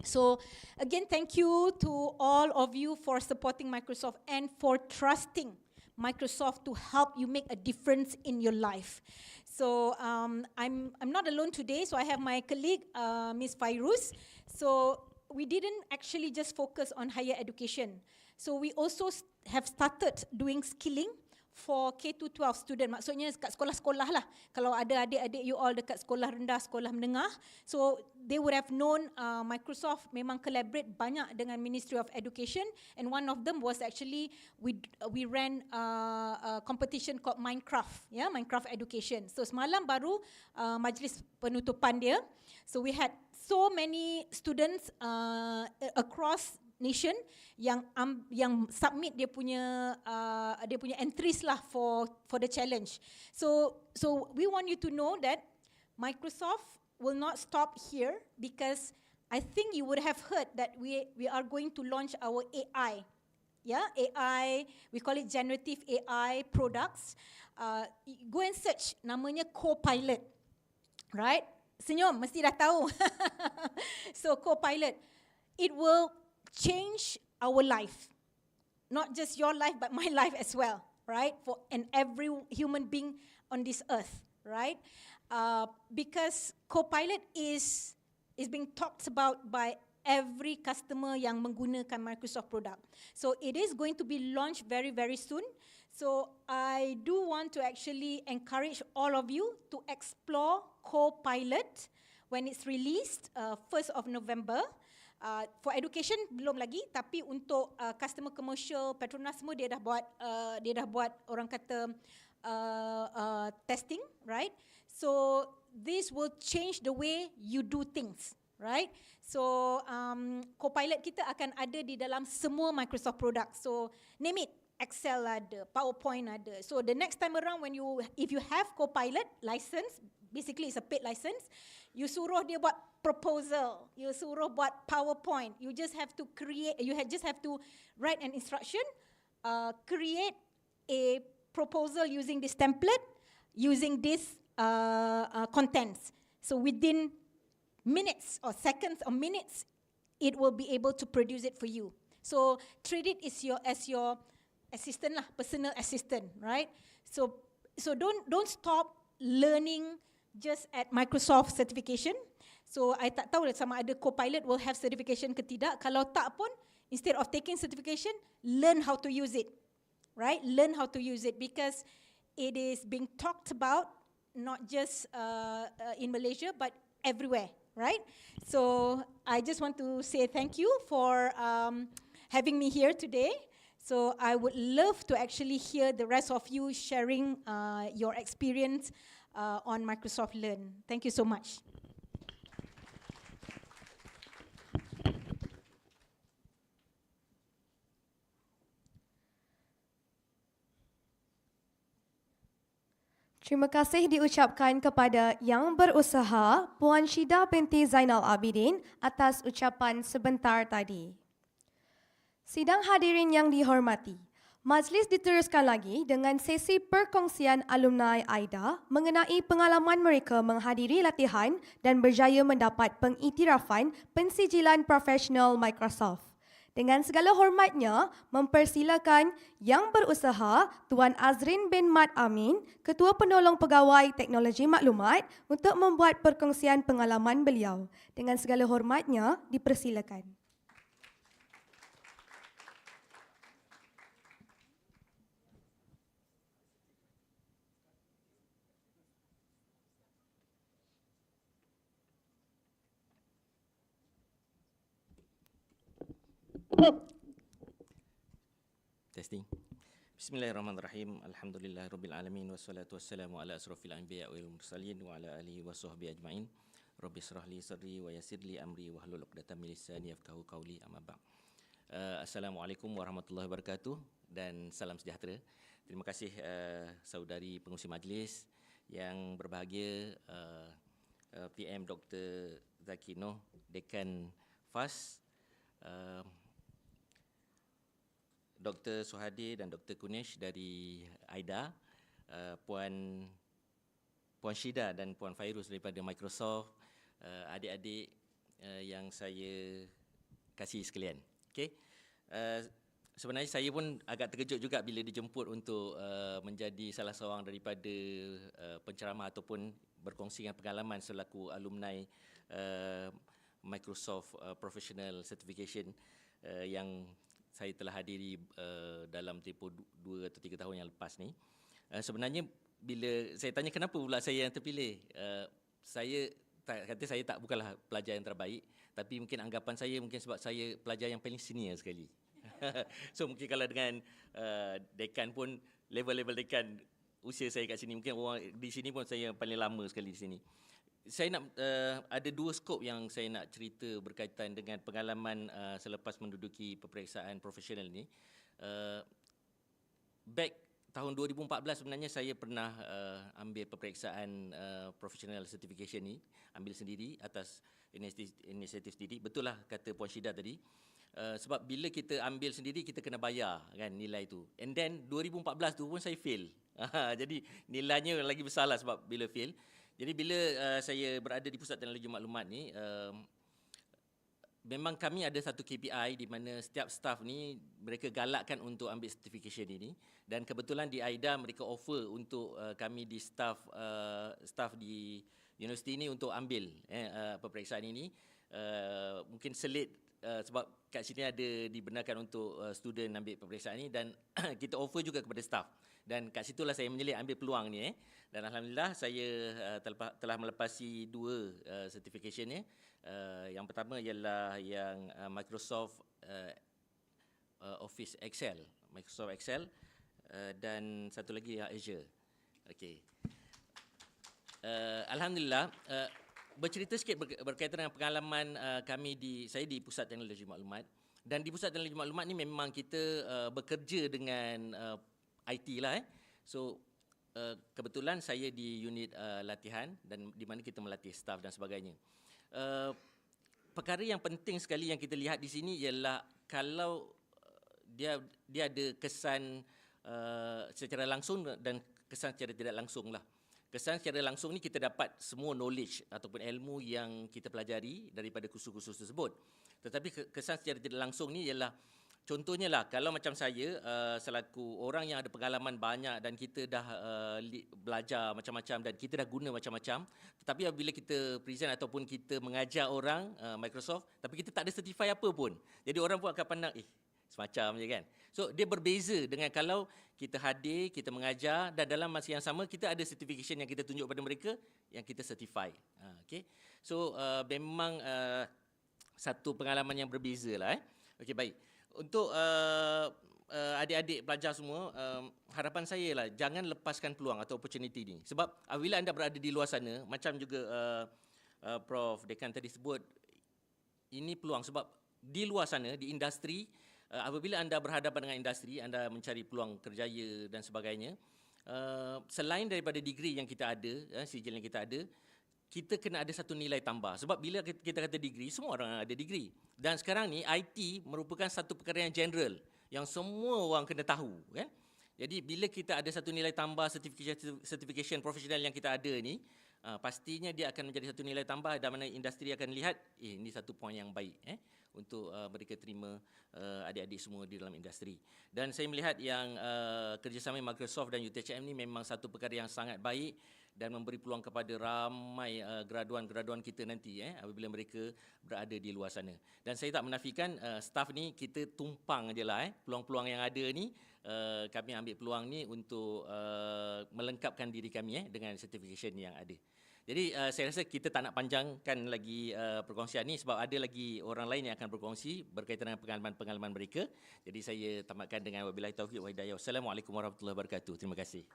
So again, thank you to all of you for supporting Microsoft and for trusting Microsoft to help you make a difference in your life. So I'm not alone today, so I have my colleague, Ms. Fairuz. So we didn't actually just focus on higher education. So we also have started doing skilling for K-12 student. Maksudnya kat sekolah-sekolah lah. Kalau ada adik-adik you all dekat sekolah rendah, sekolah menengah, so they would have known Microsoft memang collaborate banyak dengan Ministry of Education, and one of them was actually we ran a competition called Minecraft, Minecraft Education. So semalam baru majlis penutupan dia. So we had so many students across nation yang submit dia punya entries lah for the challenge. So we want you to know that Microsoft will not stop here, because I think you would have heard that we are going to launch our AI. AI, we call it generative AI products. Go and search, namanya Copilot. Right? Senyum, mesti dah tahu. So Copilot, it will change our life, not just your life but my life as well, right? And every human being on this earth, right? Because Copilot is being talked about by every customer yang menggunakan Microsoft product. So it is going to be launched very, very soon. So I do want to actually encourage all of you to explore Copilot when it's released 1st of November. For education belum lagi, tapi untuk customer commercial, Petronas semua dia dah buat orang kata testing, right? So this will change the way you do things, right? So Copilot kita akan ada di dalam semua Microsoft product. So name it, Excel ada, PowerPoint ada. So the next time around if you have Copilot license, basically it's a paid license, you suruh dia buat proposal, you suruh buat PowerPoint, you just have to write an instruction, create a proposal using this template, using this contents. So within minutes or seconds or minutes, it will be able to produce it for you. So treat it as your assistant lah, personal assistant, right? So don't stop learning just at Microsoft certification. So I tak tahu sama ada Copilot will have certification ke tidak. Kalau tak pun, instead of taking certification, learn how to use it, right? Learn how to use it because it is being talked about not just in Malaysia but everywhere, right? So I just want to say thank you for having me here today. So I would love to actually hear the rest of you sharing your experience on Microsoft Learn. Thank you so much. Terima kasih diucapkan kepada Yang Berusaha, Puan Syida binti Zainal Abidin atas ucapan sebentar tadi. Sidang hadirin yang dihormati, majlis diteruskan lagi dengan sesi perkongsian alumni AIDA mengenai pengalaman mereka menghadiri latihan dan berjaya mendapat pengiktirafan pensijilan profesional Microsoft. Dengan segala hormatnya, mempersilakan Yang Berusaha Tuan Azrin bin Mat Amin, Ketua Penolong Pegawai Teknologi Maklumat untuk membuat perkongsian pengalaman beliau. Dengan segala hormatnya, dipersilakan. Testing. Bismillahirrahmanirrahim. Alhamdulillahirabbil alamin wassalatu wassalamu ala asrofil anbiya wal mursalin wa ala alihi washabbihi ajmain. Rabbi shrah li sadri wa yassir li amri wahlul 'uqdatam min lisani yafqahu qawli, amma ba'd. Assalamualaikum warahmatullahi wabarakatuh dan salam sejahtera. Terima kasih saudari pengurusi majlis yang berbahagia, PM Dr. Zakino, Dekan FAS, Dr. Suhadir dan Dr. Kunesh dari AIDA, Puan Syida dan Puan Fairuz daripada Microsoft, adik-adik yang saya kasih sekalian. Okay. Sebenarnya saya pun agak terkejut juga bila dijemput untuk menjadi salah seorang daripada penceramah ataupun berkongsi dengan pengalaman selaku alumni Microsoft Professional Certification yang saya telah hadiri dalam tempoh 2 atau 3 tahun yang lepas ni. Sebenarnya bila saya tanya kenapa pula saya yang terpilih, saya bukanlah pelajar yang terbaik, tapi mungkin anggapan saya mungkin sebab saya pelajar yang paling senior sekali. So mungkin kalau dengan dekan pun, level-level dekan usia saya kat sini, mungkin orang di sini pun saya paling lama sekali di sini. Saya nak ada 2 skop yang saya nak cerita berkaitan dengan pengalaman selepas menduduki peperiksaan profesional ni. Back tahun 2014 sebenarnya saya pernah ambil peperiksaan professional certification ni, ambil sendiri atas inisiatif sendiri. Betul lah kata Puan Syida tadi. Sebab bila kita ambil sendiri kita kena bayar kan nilai tu. And then 2014 tu pun saya fail. Jadi nilainya lagi besar lah sebab bila fail. Jadi bila saya berada di Pusat Teknologi Maklumat ni, memang kami ada satu KPI di mana setiap staff ni mereka galakkan untuk ambil certification ini, dan kebetulan di AIDA mereka offer untuk kami di staff di universiti ini untuk ambil peperiksaan ini. mungkin selit sebab kat sini ada dibenarkan untuk student ambil peperiksaan ni dan kita offer juga kepada staff. Dan kat situlah saya menyelit ambil peluang ni. Dan alhamdulillah saya telah melepasi 2 certification ni. Yang pertama ialah yang Microsoft Office Excel, Microsoft Excel, dan satu lagi Azure. Okey. Alhamdulillah, bercerita sikit berkaitan dengan pengalaman saya di Pusat Teknologi Maklumat. Dan di Pusat Teknologi Maklumat ni memang kita bekerja dengan IT lah. So kebetulan saya di unit latihan dan di mana kita melatih staff dan sebagainya. Perkara yang penting sekali yang kita lihat di sini ialah kalau dia ada kesan secara langsung dan kesan secara tidak langsung lah. Kesan secara langsung ni kita dapat semua knowledge ataupun ilmu yang kita pelajari daripada kursus-kursus tersebut. Tetapi kesan secara tidak langsung ni ialah contohnya lah, kalau macam saya selaku orang yang ada pengalaman banyak dan kita dah belajar macam-macam dan kita dah guna macam-macam, tetapi apabila kita present ataupun kita mengajar orang Microsoft, tapi kita tak ada certify apa pun, jadi orang pun akan pandang semacam je kan. So dia berbeza dengan kalau kita hadir, kita mengajar dan dalam masa yang sama kita ada certification yang kita tunjuk pada mereka yang kita certify. Okay. So memang satu pengalaman yang berbeza lah. Okay, baik. Untuk adik-adik pelajar semua, harapan saya lah jangan lepaskan peluang atau opportunity ni. Sebab apabila anda berada di luar sana, macam juga Prof Dekan tadi sebut, ini peluang sebab di luar sana, di industri, apabila anda berhadapan dengan industri, anda mencari peluang kerjaya dan sebagainya, selain daripada degree yang kita ada, sijil yang kita ada, kita kena ada satu nilai tambah. Sebab bila kita kata degree, semua orang ada degree. Dan sekarang ni IT merupakan satu perkara yang general, yang semua orang kena tahu, kan? Jadi bila kita ada satu nilai tambah certification profesional yang kita ada ni, pastinya dia akan menjadi satu nilai tambah dan mana industri akan lihat, ini satu poin yang baik untuk mereka terima adik-adik semua di dalam industri. Dan saya melihat yang kerjasama Microsoft dan UTHM ni memang satu perkara yang sangat baik dan memberi peluang kepada ramai graduan-graduan kita nanti apabila mereka berada di luar sana. Dan saya tak menafikan staff ni kita tumpang je lah peluang-peluang yang ada ni, kami ambil peluang ni untuk melengkapkan diri kami dengan certification yang ada. Jadi saya rasa kita tak nak panjangkan lagi perkongsian ni sebab ada lagi orang lain yang akan berkongsi berkaitan dengan pengalaman-pengalaman mereka. Jadi saya tamatkan dengan wabillahi taufiq wa hidayah. Wassalamualaikum warahmatullahi wabarakatuh. Terima kasih.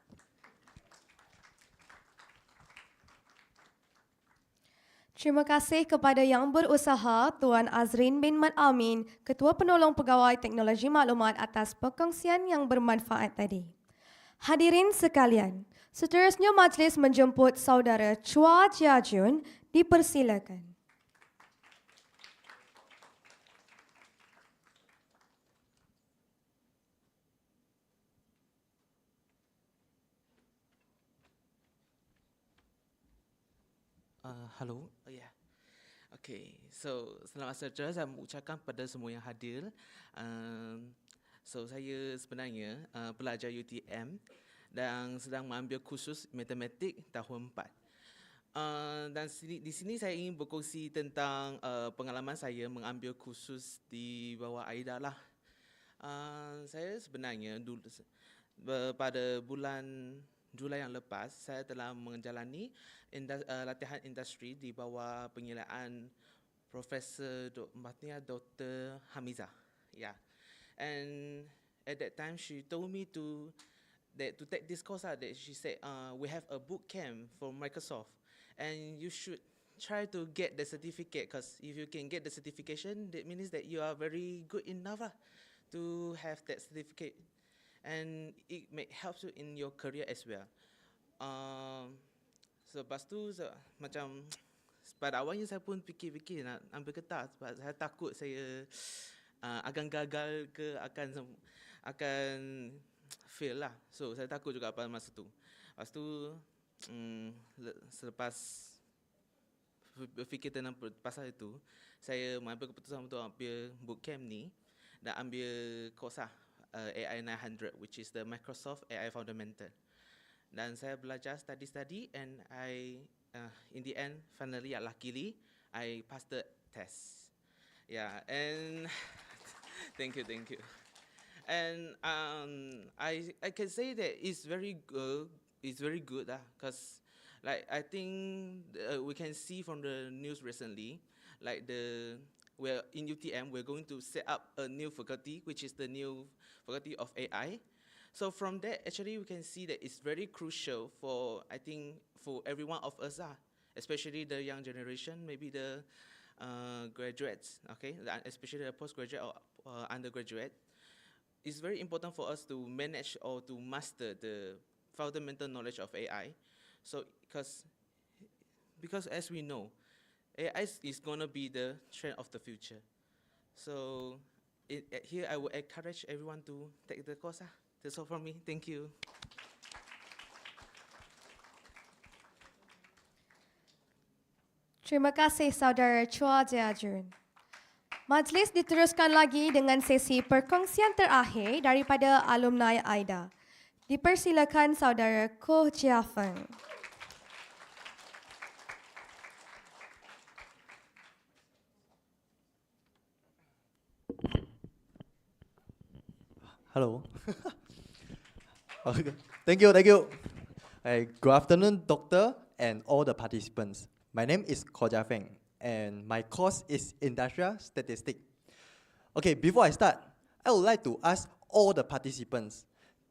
Terima kasih kepada Yang Berusaha Tuan Azrin bin Mat Amin, Ketua Penolong Pegawai Teknologi Maklumat atas perkongsian yang bermanfaat tadi. Hadirin sekalian, seterusnya majlis menjemput saudara Chua Jia Jun, dipersilakan. Hello. Yeah. Okay. So, selamat sejahtera saya mengucapkan pada semua yang hadir. Saya sebenarnya pelajar UTHM dan sedang mengambil kursus matematik tahun 4. Dan di sini saya ingin berkongsi tentang pengalaman saya mengambil kursus di bawah AIDA lah. Saya sebenarnya dulu pada bulan Julai yang lepas, saya telah menjalani latihan industri di bawah pengelaan Profesor Dr. Hamizah. Yeah. And at that time, she told me to take this course. That she said, we have a boot camp from Microsoft, and you should try to get the certificate. Because if you can get the certification, that means that you are very good enough to have that certificate. And it may help you in your career as well. So lepas tu macam pada awalnya saya pun fikir-fikir nak ambil kertas sebab saya takut saya akan gagal ke akan fail lah. So saya takut juga pada masa tu. Lepas tu selepas berfikir tentang pasal itu, saya mengambil keputusan untuk ambil bootcamp ni dan ambil course AI 900, which is the Microsoft AI Fundamental. Dan saya belajar study and I in the end finally luckily I passed the test. Yeah, and thank you. And I can say that it's very good. It's very good, cause like I think we can see from the news recently, like we're in UTM we're going to set up a new faculty, which is the new faculty of AI. So from that, actually, we can see that it's very crucial for, I think, for every one of us, especially the young generation, maybe the graduates, okay, especially the postgraduate or undergraduate. It's very important for us to manage or to master the fundamental knowledge of AI. So, because as we know, AI is going to be the trend of the future. So here I would encourage everyone to take the course. That's all from me. Thank you. Terima kasih Saudara Chua Jiajun. Majlis diteruskan lagi dengan sesi perkongsian terakhir daripada alumni AIDA. Dipersilakan Saudara Koh Chia Feng. Hello. Okay. Thank you. Good afternoon, doctor and all the participants. My name is Koh Jia Feng, and my course is Industrial Statistics. Okay, before I start, I would like to ask all the participants,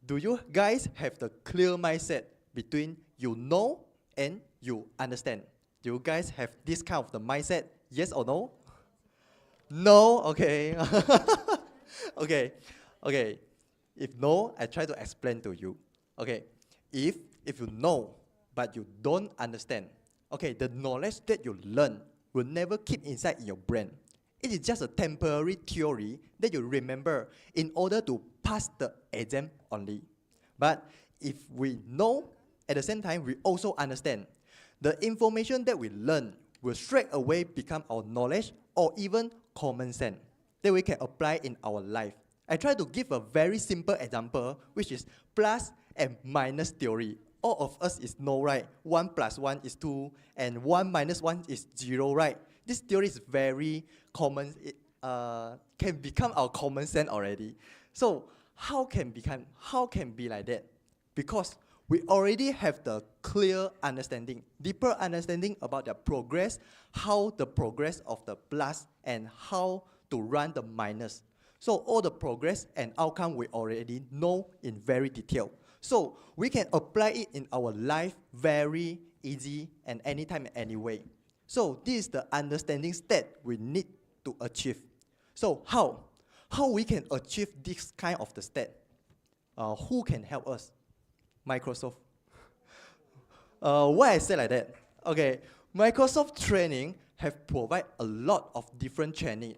do you guys have the clear mindset between you know and you understand? Do you guys have this kind of the mindset, yes or no? No? Okay. Okay. If no, I try to explain to you. Okay, if you know, but you don't understand, okay, the knowledge that you learn will never keep inside your brain. It is just a temporary theory that you remember in order to pass the exam only. But if we know, at the same time, we also understand, the information that we learn will straight away become our knowledge or even common sense that we can apply in our life. I try to give a very simple example, which is plus and minus theory. All of us is know, right? 1 plus 1 is 2, and 1 minus 1 is 0, right? This theory is very common. It can become our common sense already. So how can be like that? Because we already have the clear understanding, deeper understanding about the progress, how the progress of the plus, and how to run the minus. So all the progress and outcome we already know in very detail. So we can apply it in our life very easy and anytime, anyway. So this is the understanding state we need to achieve. So how we can achieve this kind of the state? Who can help us? Microsoft. Why I say like that? Okay, Microsoft training have provided a lot of different training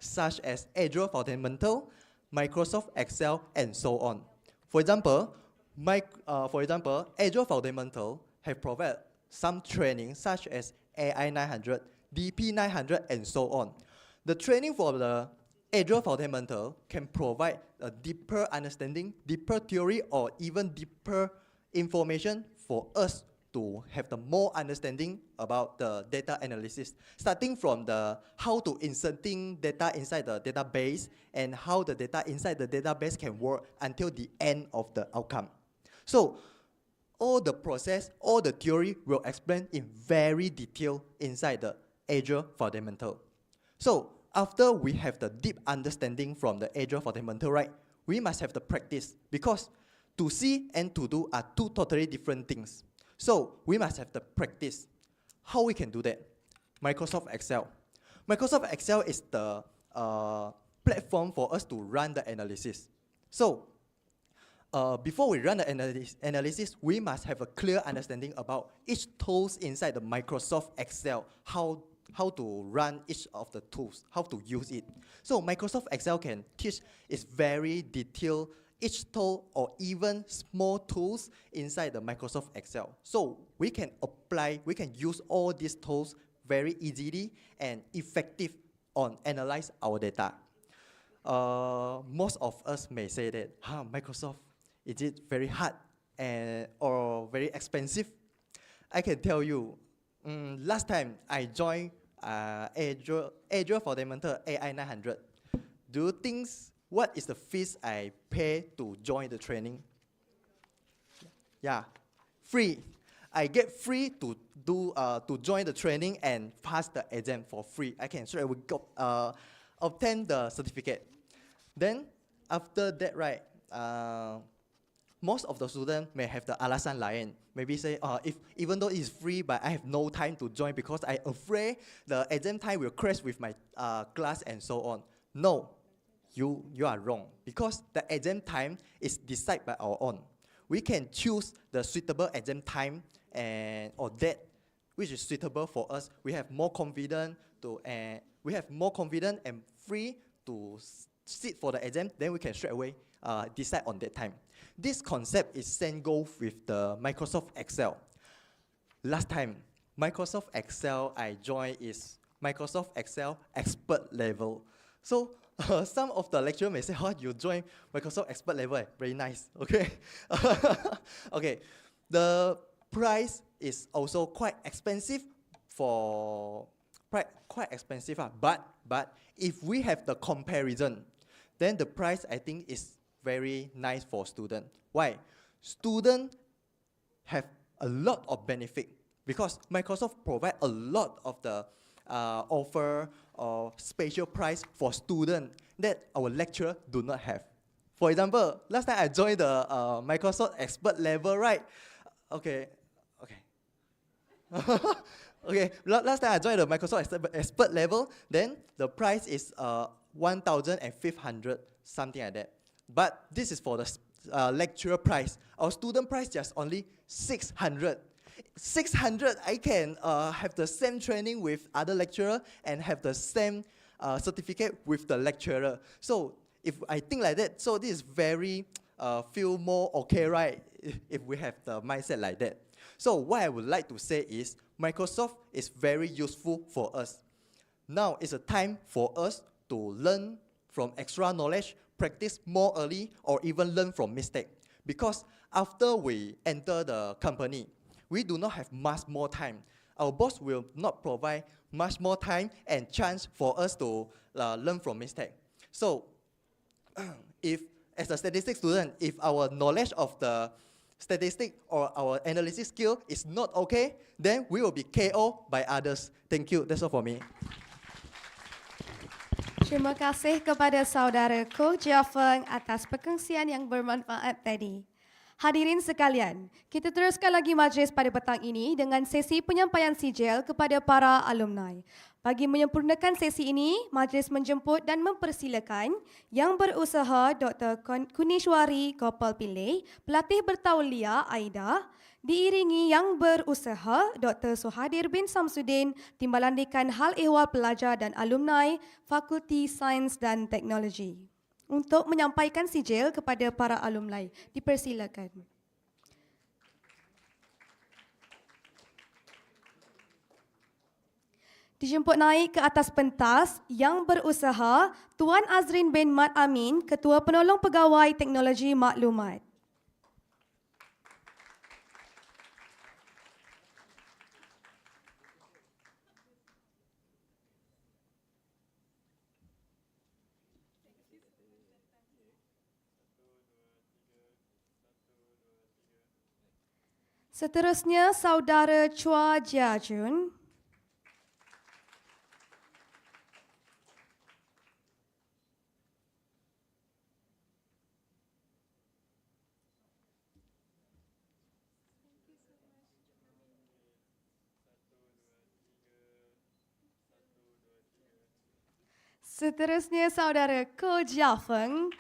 such as Azure Fundamental, Microsoft Excel, and so on. For example, Azure Fundamental have provided some training such as AI 900, DP 900, and so on. The training for the Azure Fundamental can provide a deeper understanding, deeper theory, or even deeper information for us to have the more understanding about the data analysis, starting from the how to inserting data inside the database and how the data inside the database can work until the end of the outcome. So all the process, all the theory will explain in very detail inside the Azure Fundamental. So after we have the deep understanding from the Azure Fundamental, right, we must have the practice, because to see and to do are two totally different things. So we must have the practice. How we can do that? Microsoft Excel. Microsoft Excel is the platform for us to run the analysis. So before we run the analysis, we must have a clear understanding about each tools inside the Microsoft Excel, how to run each of the tools, how to use it. So Microsoft Excel can teach is very detailed each tool or even small tools inside the Microsoft Excel. So we can use all these tools very easily and effective on analyze our data. Most of us may say that, Microsoft, is it very hard or very expensive? I can tell you, last time I joined Azure Fundamental AI 900. Do you think what is the fees I pay to join the training? Yeah, free. I get free to join the training and pass the exam for free. I can straight away obtain the certificate. Then after that, right, most of the students may have the alasan lain. Maybe say, if even though it's free, but I have no time to join because I'm afraid the exam time will crash with my class and so on. No, you are wrong because the exam time is decided by our own. We can choose the suitable exam time or date which is suitable for us. We have more confidence and free to sit for the exam. Then we can straight away decide on that time. This concept is same go with the Microsoft Excel. Last time, Microsoft Excel I joined is Microsoft Excel expert level. So some of the lecturer may say, "Oh, you join Microsoft expert level, very nice." Okay, okay. The price is also quite expensive But if we have the comparison, then the price I think is very nice for student. Why? Student have a lot of benefit because Microsoft provide a lot of the offer or special price for student that our lecturer do not have. For example, last time I joined the Microsoft expert level, right? Okay. Okay, last time I joined the Microsoft expert level, then the price is 1,500, something like that. But this is for the lecturer price. Our student price just only 600. 600, I can have the same training with other lecturer and have the same certificate with the lecturer. So if I think like that, so this is very feel more okay, right? If we have the mindset like that. So what I would like to say is Microsoft is very useful for us. Now is a time for us to learn from extra knowledge, practice more early, or even learn from mistake. Because after we enter the company, we do not have much more time. Our boss will not provide much more time and chance for us to learn from mistake. So if as a statistics student, if our knowledge of the statistic or our analysis skill is not okay, then we will be KO by others. Thank you. That's all for me. Terima kasih kepada saudara Ko Jiafeng atas perkongsian yang bermanfaat tadi. Hadirin sekalian, kita teruskan lagi majlis pada petang ini dengan sesi penyampaian sijil kepada para alumni. Bagi menyempurnakan sesi ini, majlis menjemput dan mempersilakan Yang Berusaha Dr. Kunishwari Gopal Pillai, Pelatih Bertauliah Aida, diiringi Yang Berusaha Dr. Suhadir bin Samsudin, Timbalan Dekan Hal Ehwal Pelajar dan Alumni Fakulti Sains dan Teknologi. Untuk menyampaikan sijil kepada para alumni, dipersilakan. Dijemput naik ke atas pentas Yang Berusaha Tuan Azrin bin Mat Amin, Ketua Penolong Pegawai Teknologi Maklumat. Seterusnya, Saudara Chua Jiajun. Seterusnya, Saudara Ko Jiafeng.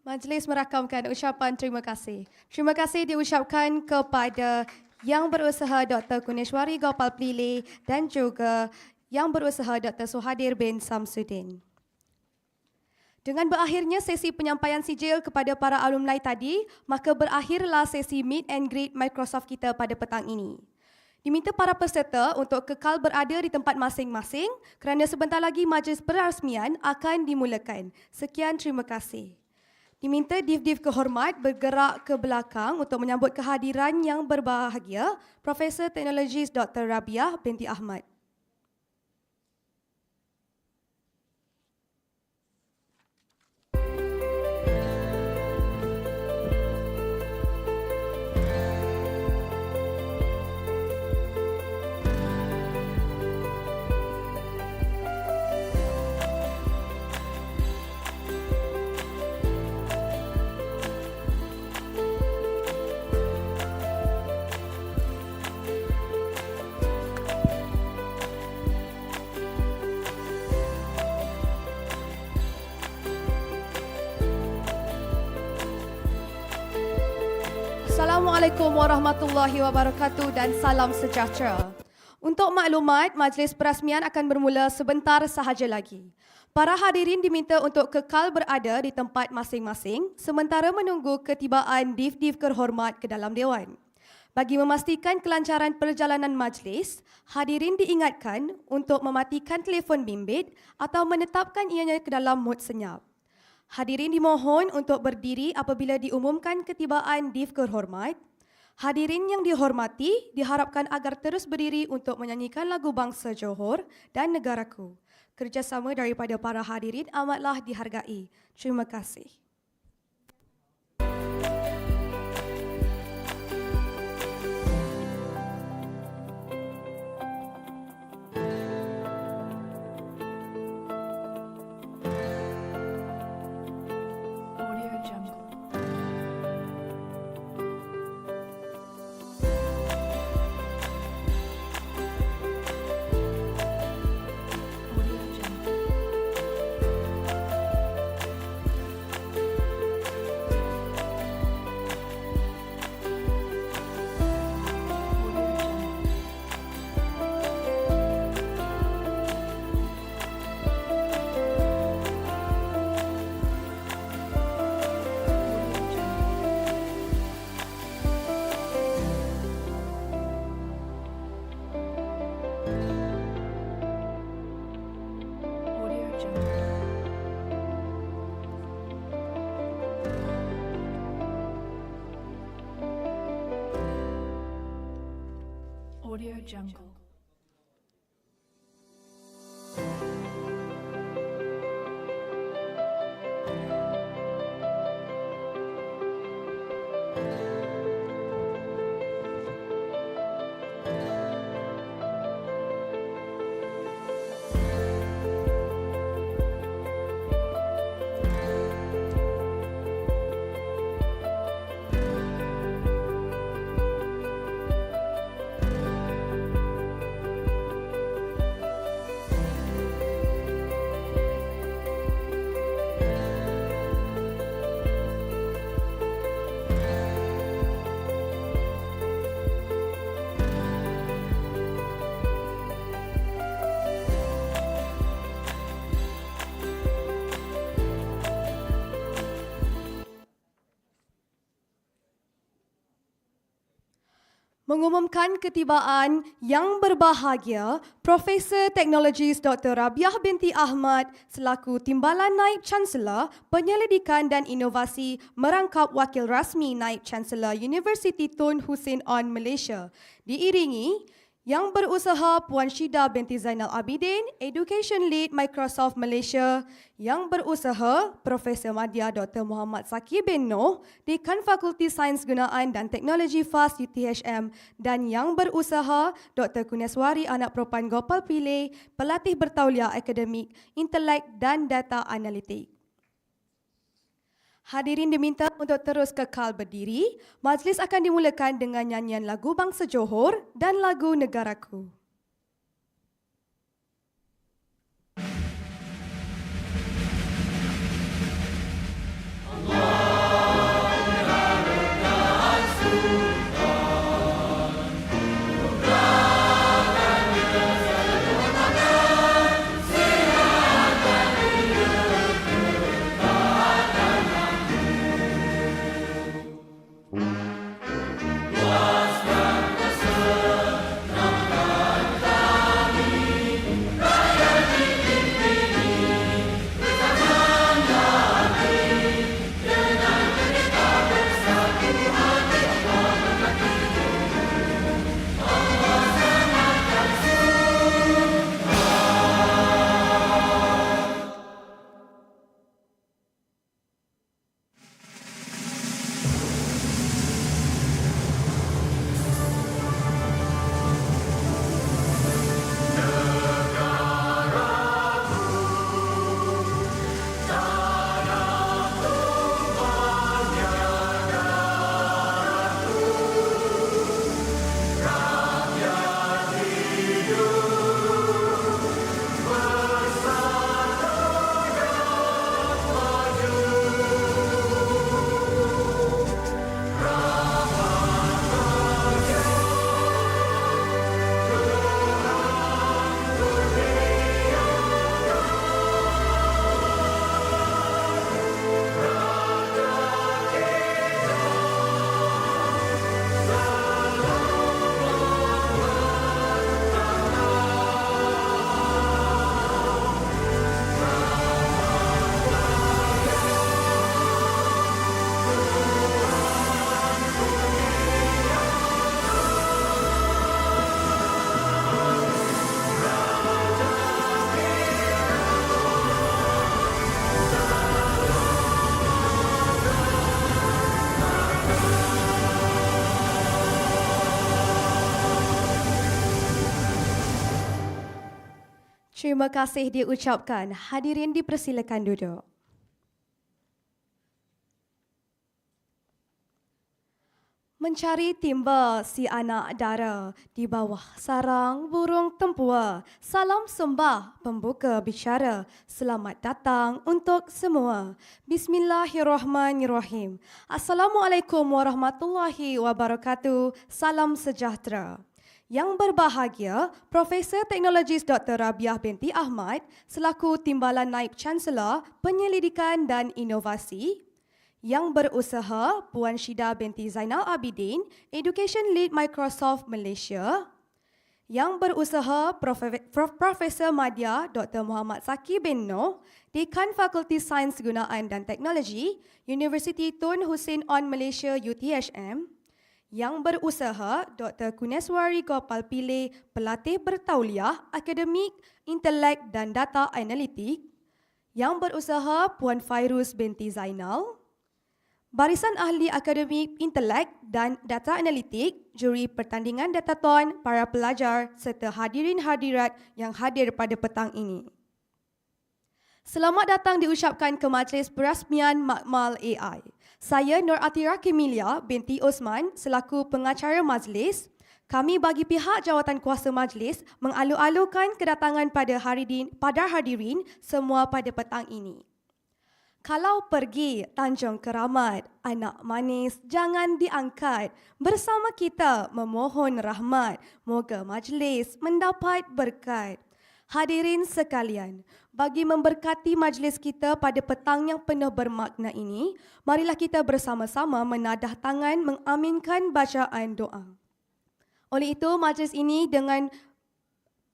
Majlis merakamkan ucapan terima kasih. Terima kasih diucapkan kepada Yang Berusaha Dr. Kunishwari Gopal Pillai dan juga Yang Berusaha Dr. Suhadir bin Samsudin. Dengan berakhirnya sesi penyampaian sijil kepada para alumni tadi, maka berakhirlah sesi Meet and Greet Microsoft kita pada petang ini. Diminta para peserta untuk kekal berada di tempat masing-masing kerana sebentar lagi majlis perasmian akan dimulakan. Sekian, terima kasih. Diminta div-div kehormat bergerak ke belakang untuk menyambut kehadiran yang berbahagia Profesor Teknologis Dr. Rabiah binti Ahmad. Assalamualaikum warahmatullahi wabarakatuh dan salam sejahtera. Untuk maklumat, Majlis Perasmian akan bermula sebentar sahaja lagi. Para hadirin diminta untuk kekal berada di tempat masing-masing sementara menunggu ketibaan div-div kehormat ke dalam Dewan. Bagi memastikan kelancaran perjalanan majlis, hadirin diingatkan untuk mematikan telefon bimbit atau menetapkan ianya ke dalam mod senyap. Hadirin dimohon untuk berdiri apabila diumumkan ketibaan div kehormat. Hadirin yang dihormati diharapkan agar terus berdiri untuk menyanyikan lagu bangsa Johor dan negaraku. Kerjasama daripada para hadirin amatlah dihargai. Terima kasih. Audio Jungle. Audio Jungle. Audio Jungle. Audio Jungle. Audio Jungle. Audio Jungle. Mengumumkan ketibaan yang berbahagia Profesor Teknologis Dr. Rabiah binti Ahmad selaku Timbalan Naib Chancellor Penyelidikan dan Inovasi merangkap Wakil Rasmi Naib Chancellor Universiti Tun Hussein On Malaysia, diiringi Yang Berusaha Puan Syida binti Zainal Abidin, Education Lead Microsoft Malaysia. Yang Berusaha Profesor Madya Dr. Muhammad Saki bin Noh, Dekan Fakulti Sains Gunaan dan Teknologi FAS UTHM. Dan Yang Berusaha Dr. Kuneswari Anak Perempuan Gopal Pillay, Pelatih Bertauliah Akademik, Intelek dan Data Analitik. Hadirin diminta untuk terus kekal berdiri. Majlis akan dimulakan dengan nyanyian lagu bangsa Johor dan lagu negaraku. Luas bangsa Terima kasih diucapkan. Hadirin dipersilakan duduk. Mencari timba si anak dara di bawah sarang burung tempua. Salam sembah pembuka bicara. Selamat datang untuk semua. Bismillahirrahmanirrahim. Assalamualaikum warahmatullahi wabarakatuh. Salam sejahtera. Yang berbahagia, Profesor Teknologis Dr. Rabiah binti Ahmad selaku Timbalan Naib Chancellor Penyelidikan dan Inovasi. Yang berusaha, Puan Syida binti Zainal Abidin, Education Lead Microsoft Malaysia. Yang berusaha, Profesor Madya Dr. Muhammad Zaki bin Noh, Dekan Fakulti Sains Gunaan dan Teknologi, Universiti Tun Hussein On Malaysia UTHM. Yang berusaha, Dr. Kuneswari Gopal Pillay, Pelatih Bertauliah, Akademik, Intelek dan Data Analitik. Yang berusaha, Puan Fairuz binti Zainal, Barisan Ahli Akademik Intelek dan Data Analitik, Juri Pertandingan Dataton, para pelajar serta hadirin hadirat yang hadir pada petang ini. Selamat datang diucapkan ke Majlis Perasmian Makmal AI. Saya Nur Atira Kemilia binti Osman selaku pengacara majlis. Kami bagi pihak jawatan kuasa majlis mengalu-alukan kedatangan pada hadirin semua pada petang ini. Kalau pergi Tanjung Keramat, anak manis jangan diangkat. Bersama kita memohon rahmat, moga majlis mendapat berkat. Hadirin sekalian, bagi memberkati majlis kita pada petang yang penuh bermakna ini, marilah kita bersama-sama menadah tangan mengaminkan bacaan doa. Oleh itu, majlis ini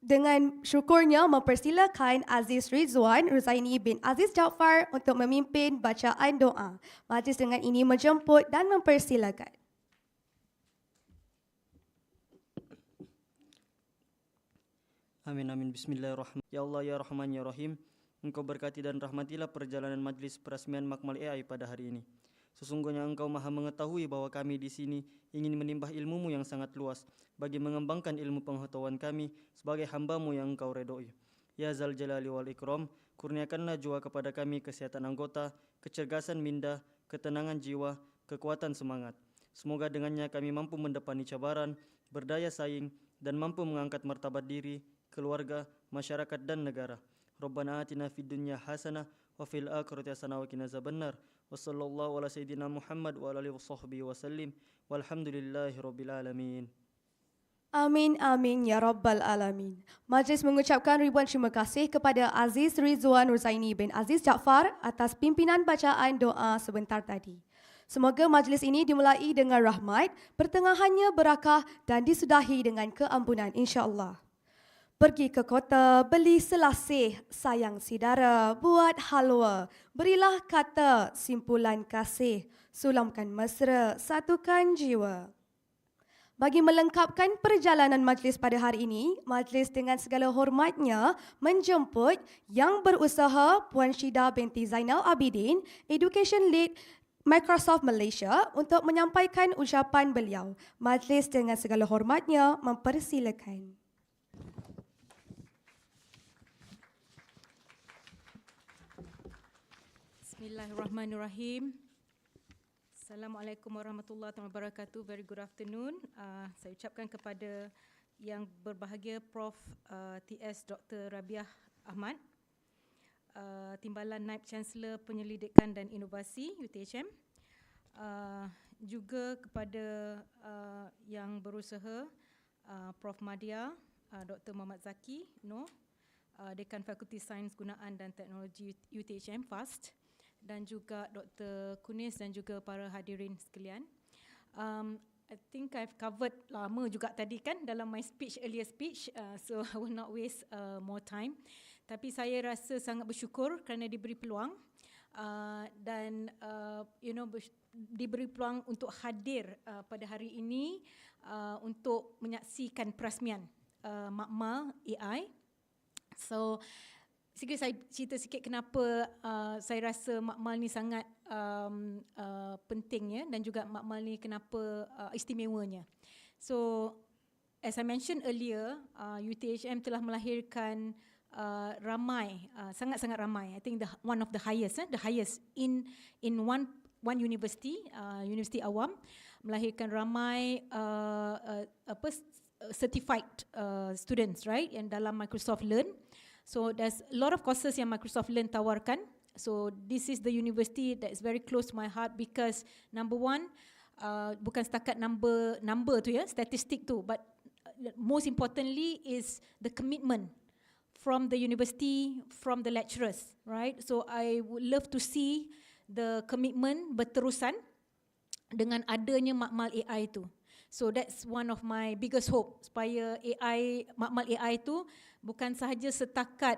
dengan syukurnya mempersilakan Aziz Rizwan Ruzaini bin Aziz Jaafar untuk memimpin bacaan doa. Majlis dengan ini menjemput dan mempersilakan. Amin amin. Bismillahirrahmanirrahim. Ya Allah ya Rahman ya Rahim. Engkau berkati dan rahmatilah perjalanan Majlis Perasmian Makmal AI pada hari ini. Sesungguhnya Engkau Maha mengetahui bahwa kami di sini ingin menimbah ilmu-Mu yang sangat luas bagi mengembangkan ilmu pengetahuan kami sebagai hamba-Mu yang Engkau redoi. Ya Zal Jalali wal Ikram, kurniakanlah jua kepada kami kesehatan anggota, kecergasan minda, ketenangan jiwa, kekuatan semangat. Semoga dengannya kami mampu mendepani cabaran, berdaya saing dan mampu mengangkat martabat diri, keluarga, masyarakat dan negara. Rabbana atina fid dunya hasanah wa fil akhirati hasanah wa qina azabannar. Wassallallahu ala sayyidina Muhammad wa ala alihi wasahbihi wasallim. Walhamdulillahi rabbil alamin. Amin, amin, ya Rabbal Alamin. Majlis mengucapkan ribuan terima kasih kepada Aziz Rizwan Ruzaini bin Aziz Jaafar atas pimpinan bacaan doa sebentar tadi. Semoga majlis ini dimulai dengan rahmat, pertengahannya berakah dan disudahi dengan keampunan insya-Allah. Pergi ke kota, beli selasih, sayang saudara, buat halwa. Berilah kata, simpulan kasih, sulamkan mesra, satukan jiwa. Bagi melengkapkan perjalanan majlis pada hari ini, majlis dengan segala hormatnya menjemput yang berusaha Puan Syida binti Zainal Abidin, Education Lead Microsoft Malaysia untuk menyampaikan ucapan beliau. Majlis dengan segala hormatnya mempersilakan. Bismillahirrahmanirrahim. Assalamualaikum warahmatullahi wabarakatuh. Very good afternoon. Saya ucapkan kepada yang berbahagia Prof. TS Dr. Rabiah Ahmad, Timbalan Naib Chancellor Penyelidikan dan Inovasi UTHM, juga kepada yang berusaha Prof. Madya Dr. Muhammad Zaki Noh, Dekan Fakulti Sains Gunaan dan Teknologi UTHM FAST, dan juga Dr. Kunis dan juga para hadirin sekalian. I think I've covered lama juga tadi kan dalam my earlier speech, so I will not waste more time. Tapi saya rasa sangat bersyukur kerana diberi peluang dan diberi peluang untuk hadir pada hari ini untuk menyaksikan perasmian Makmal AI. So saya cerita sikit kenapa saya rasa Makmal ni sangat pentingnya dan juga Makmal ni kenapa istimewanya. So as I mentioned earlier, UTHM telah melahirkan ramai, sangat-sangat ramai. I think one of the highest in one university, Universiti Awam, melahirkan ramai certified students, right, yang dalam Microsoft Learn. So there's a lot of courses yang Microsoft Learn tawarkan. So this is the university that is very close to my heart because number one, bukan setakat number tu ya, statistik tu, but most importantly is the commitment from the university, from the lecturers, right? So I would love to see the commitment berterusan dengan adanya Makmal AI tu. So that's one of my biggest hope, supaya Makmal AI tu bukan sahaja setakat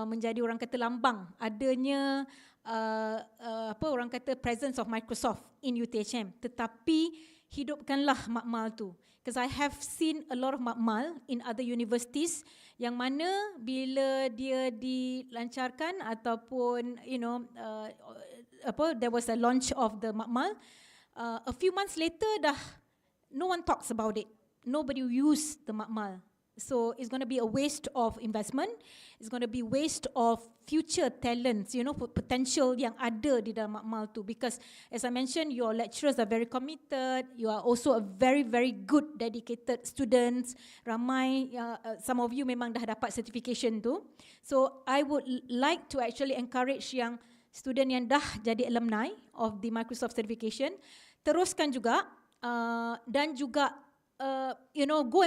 menjadi orang kata lambang adanya orang kata presence of Microsoft in UTHM, tetapi hidupkanlah Makmal tu. Because I have seen a lot of Makmal in other universities yang mana bila dia dilancarkan ataupun there was a launch of the Makmal, a few months later dah no one talks about it. Nobody use the Makmal. So it's going to be a waste of investment. It's going to be waste of future talents, potential yang ada di dalam Makmal tu. Because as I mentioned, your lecturers are very committed. You are also a very, very good, dedicated students. Ramai, some of you memang dah dapat certification tu. So I would like to actually encourage yang student yang dah jadi alumni of the Microsoft certification, teruskan juga dan juga go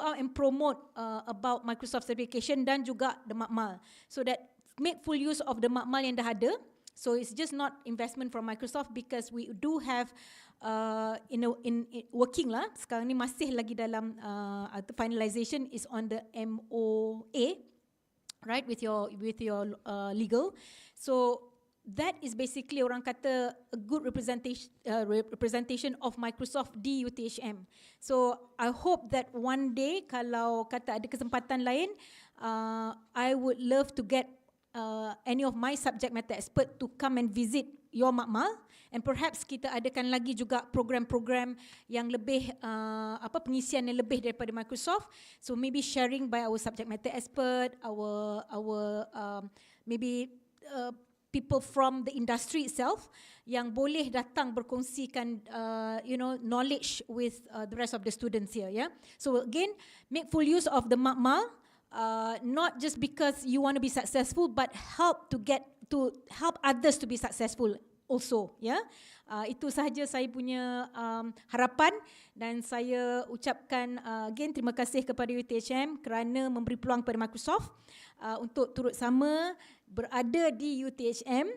out and promote about Microsoft certification dan juga the Makmal, so that make full use of the Makmal yang dah ada. So it's just not investment from Microsoft because we do have in working lah sekarang ni, masih lagi dalam finalization is on the MOA, right, with your legal. So that is basically orang kata a good representation of Microsoft di UTHM. So I hope that one day kalau kata ada kesempatan lain, I would love to get any of my subject matter expert to come and visit your Makmal, and perhaps kita adakan lagi juga program-program yang lebih pengisian yang lebih daripada Microsoft. So maybe sharing by our subject matter expert, our maybe people from the industry itself yang boleh datang berkongsikan knowledge with the rest of the students here, yeah. So again, make full use of the Makmal, not just because you want to be successful, but help others to be successful also, yeah. Itu sahaja saya punya harapan, dan saya ucapkan again terima kasih kepada UTHM kerana memberi peluang kepada Microsoft untuk turut sama berada di UTHM,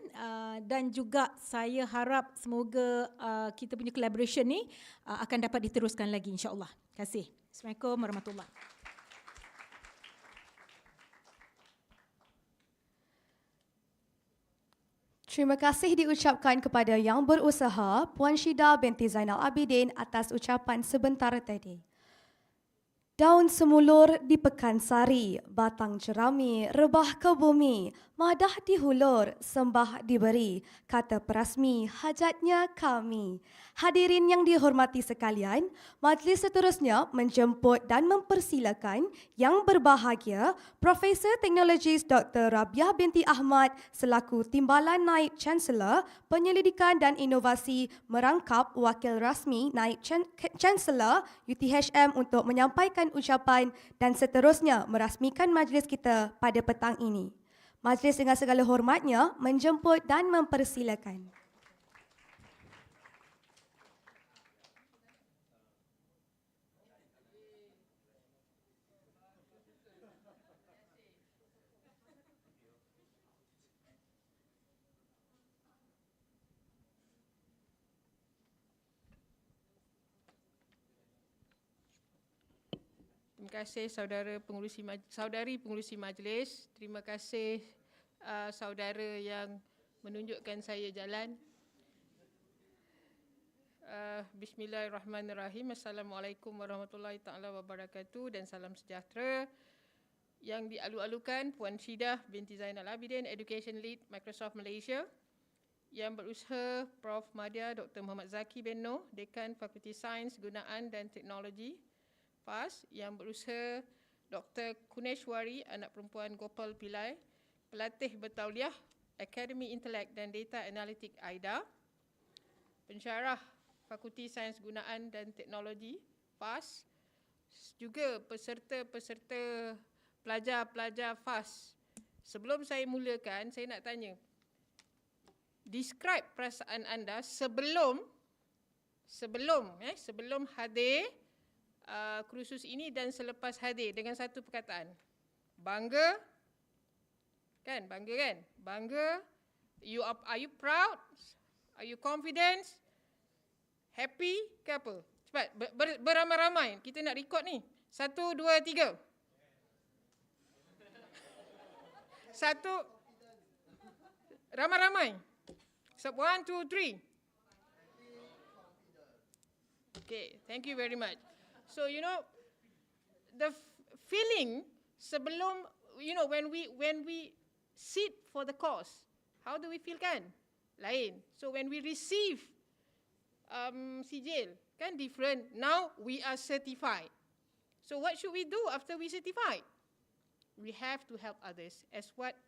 dan juga saya harap semoga kita punya collaboration ni akan dapat diteruskan lagi, insya-Allah. Terima kasih. Assalamualaikum warahmatullahi wabarakatuh. Terima kasih diucapkan kepada yang berusaha, Puan Syida binti Zainal Abidin, atas ucapan sebentar tadi. Daun semulur di Pekansari, batang jerami rebah ke bumi, madah dihulur, sembah diberi, kata Perasmi, hajatnya kami. Hadirin yang dihormati sekalian, majlis seterusnya menjemput dan mempersilakan yang berbahagia Profesor Teknologis Dr. Rabiah binti Ahmad selaku Timbalan Naib Chancellor Penyelidikan dan Inovasi merangkap Wakil Rasmi Naib Chancellor UTHM untuk menyampaikan ucapan dan seterusnya merasmikan majlis kita pada petang ini. Majlis dengan segala hormatnya menjemput dan mempersilakan. Terima kasih saudari pengurusi majlis. Terima kasih saudara yang menunjukkan saya jalan. Bismillahirrahmanirrahim. Assalamualaikum warahmatullahi taala wabarakatuh dan salam sejahtera. Yang dialu-alukan Puan Syida binti Zainal Abidin, Education Lead Microsoft Malaysia. Yang berusaha Prof. Madya Dr. Muhammad Zaki bin Noh, Dekan Fakulti Sains, Gunaan dan Teknologi PAS, yang berusaha Dr. Kuneshwari, anak perempuan Gopal Pillai, pelatih bertauliah Akademi Intelek dan Data Analitik AIDA, pensyarah Fakulti Sains Gunaan dan Teknologi FAS, juga peserta-peserta pelajar-pelajar FAS. Sebelum saya mulakan, saya nak tanya, describe perasaan anda sebelum hadir kursus ini dan selepas hadir dengan satu perkataan. Bangga, kan? Bangga kan? Bangga. Are you proud? Are you confident? Happy ke apa? Cepat, beramai-ramai. Kita nak record ni. 1, 2, 3. 1, ramai-ramai. 1, 2, 3. Okay, thank you very much. So, you know, the feeling sebelum, you know, when we sit for the course, how do we feel kan? Lain. So, when we receive sijil, kan different. Now, we are certified. So, what should we do after we certified? We have to help others, as what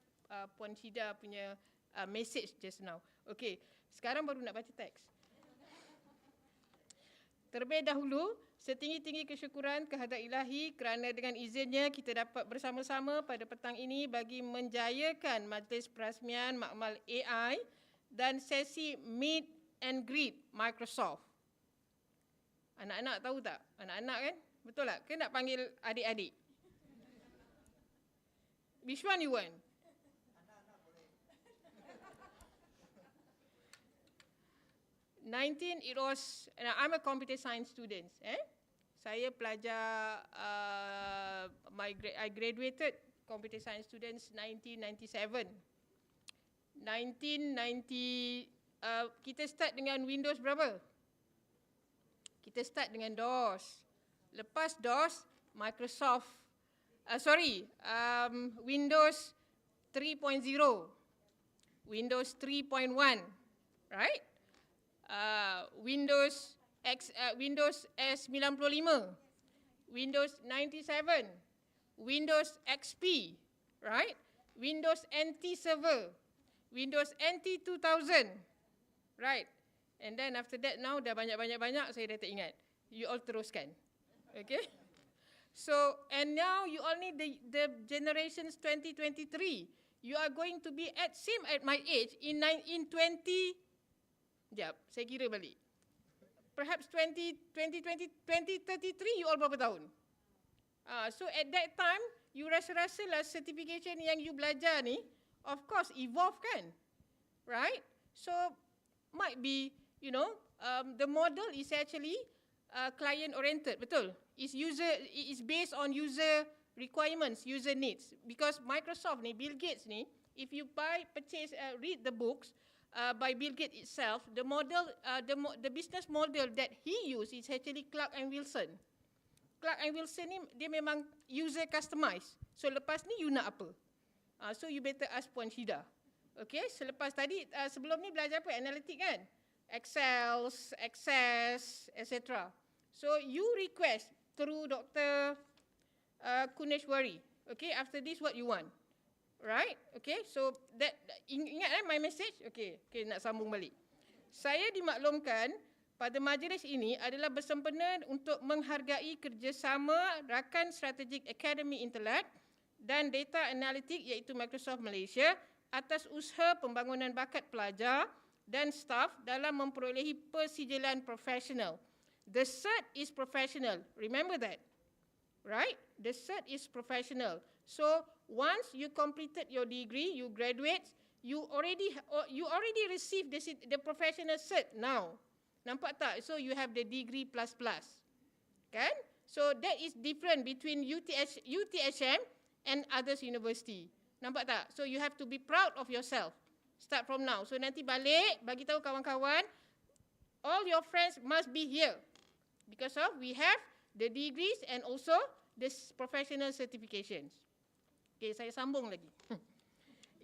Puan Syida punya message just now. Okay, sekarang baru nak baca teks. Terlebih dahulu, setinggi-tinggi kesyukuran kehadrat ilahi kerana dengan izinnya kita dapat bersama-sama pada petang ini bagi menjayakan Majlis Perasmian Makmal AI dan sesi Meet and Greet Microsoft. Anak-anak tahu tak? Anak-anak kan? Betul tak? Ke nak panggil adik-adik? Which one you want? 19, it was, I'm a computer science student. Saya pelajar, I graduated computer science students 1997. 1990, kita start dengan Windows berapa? Kita start dengan DOS. Lepas DOS, Microsoft, Windows 3.0, Windows 3.1, right? Windows S95, Windows 97, Windows XP, right? Windows NT Server, Windows NT 2000, right? And then after that now dah banyak, saya dah tak ingat. You all teruskan. Okay? So, and now you all need the generations 2023. You are going to be same at my age in 20... Sekejap, saya kira balik. Perhaps 2033, you all berapa tahun? So at that time, you rasa-rasa lah certification yang you belajar ni, of course, evolve kan? Right? So, might be, you know, the model is actually client-oriented, betul? It's based on user requirements, user needs. Because Microsoft ni, Bill Gates ni, if you read the books, by Bill Gates itself, the business model that he used is actually Clark and Wilson. Clark and Wilson ni dia memang user customize. So lepas ni you nak apa? So you better ask Puan Syida. Okay, selepas tadi sebelum ni belajar apa? Analitik kan? Excel, Access, etc. So you request through Dr. Kuneshwari. Okay, after this what you want? Right? Okay, so ingat my message? Okay, nak sambung balik. Saya dimaklumkan pada majlis ini adalah bersempena untuk menghargai kerjasama rakan strategik Akademi Intelek dan Data Analitik iaitu Microsoft Malaysia atas usaha pembangunan bakat pelajar dan staf dalam memperolehi persijilan profesional. The cert is professional. Remember that. Right? The cert is professional. So, once you completed your degree, you graduate, you already received the professional cert now. Nampak tak? So, you have the degree plus. Kan? So, that is different between UTHM and others university. Nampak tak? So, you have to be proud of yourself. Start from now. So, nanti balik, bagi tahu kawan-kawan, all your friends must be here. Because we have the degrees and also the professional certifications. Okay, saya sambung lagi.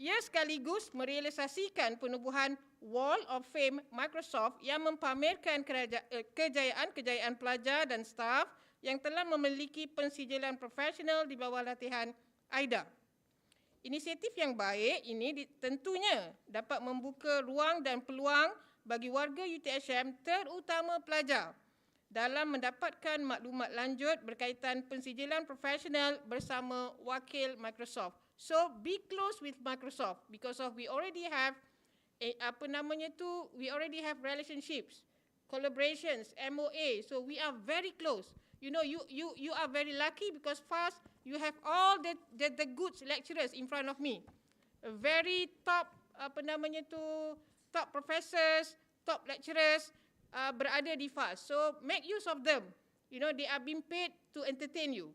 Ia sekaligus merealisasikan penubuhan Wall of Fame Microsoft yang mempamerkan kejayaan-kejayaan pelajar dan staf yang telah memiliki pensijilan profesional di bawah latihan AIDA. Inisiatif yang baik ini tentunya dapat membuka ruang dan peluang bagi warga UTHM terutama pelajar dalam mendapatkan maklumat lanjut berkaitan pensijilan profesional bersama wakil Microsoft. So be close with Microsoft because we already have we already have relationships, collaborations, MOA. So we are very close. You know, you are very lucky because first you have all the good lecturers in front of me. A very top top professors, top lecturers berada di FAS. So make use of them. You know, they are being paid to entertain you.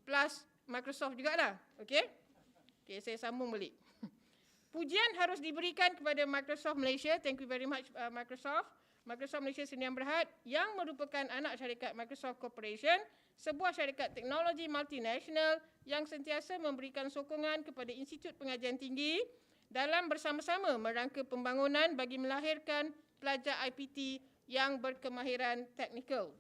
Plus Microsoft jugalah. Okay? Okay, saya sambung balik. Pujian harus diberikan kepada Microsoft Malaysia. Thank you very much Microsoft. Microsoft Malaysia Sdn Bhd yang merupakan anak syarikat Microsoft Corporation, sebuah syarikat teknologi multinasional yang sentiasa memberikan sokongan kepada Institut Pengajian Tinggi dalam bersama-sama merangka pembangunan bagi melahirkan pelajar IPT yang berkemahiran teknikal.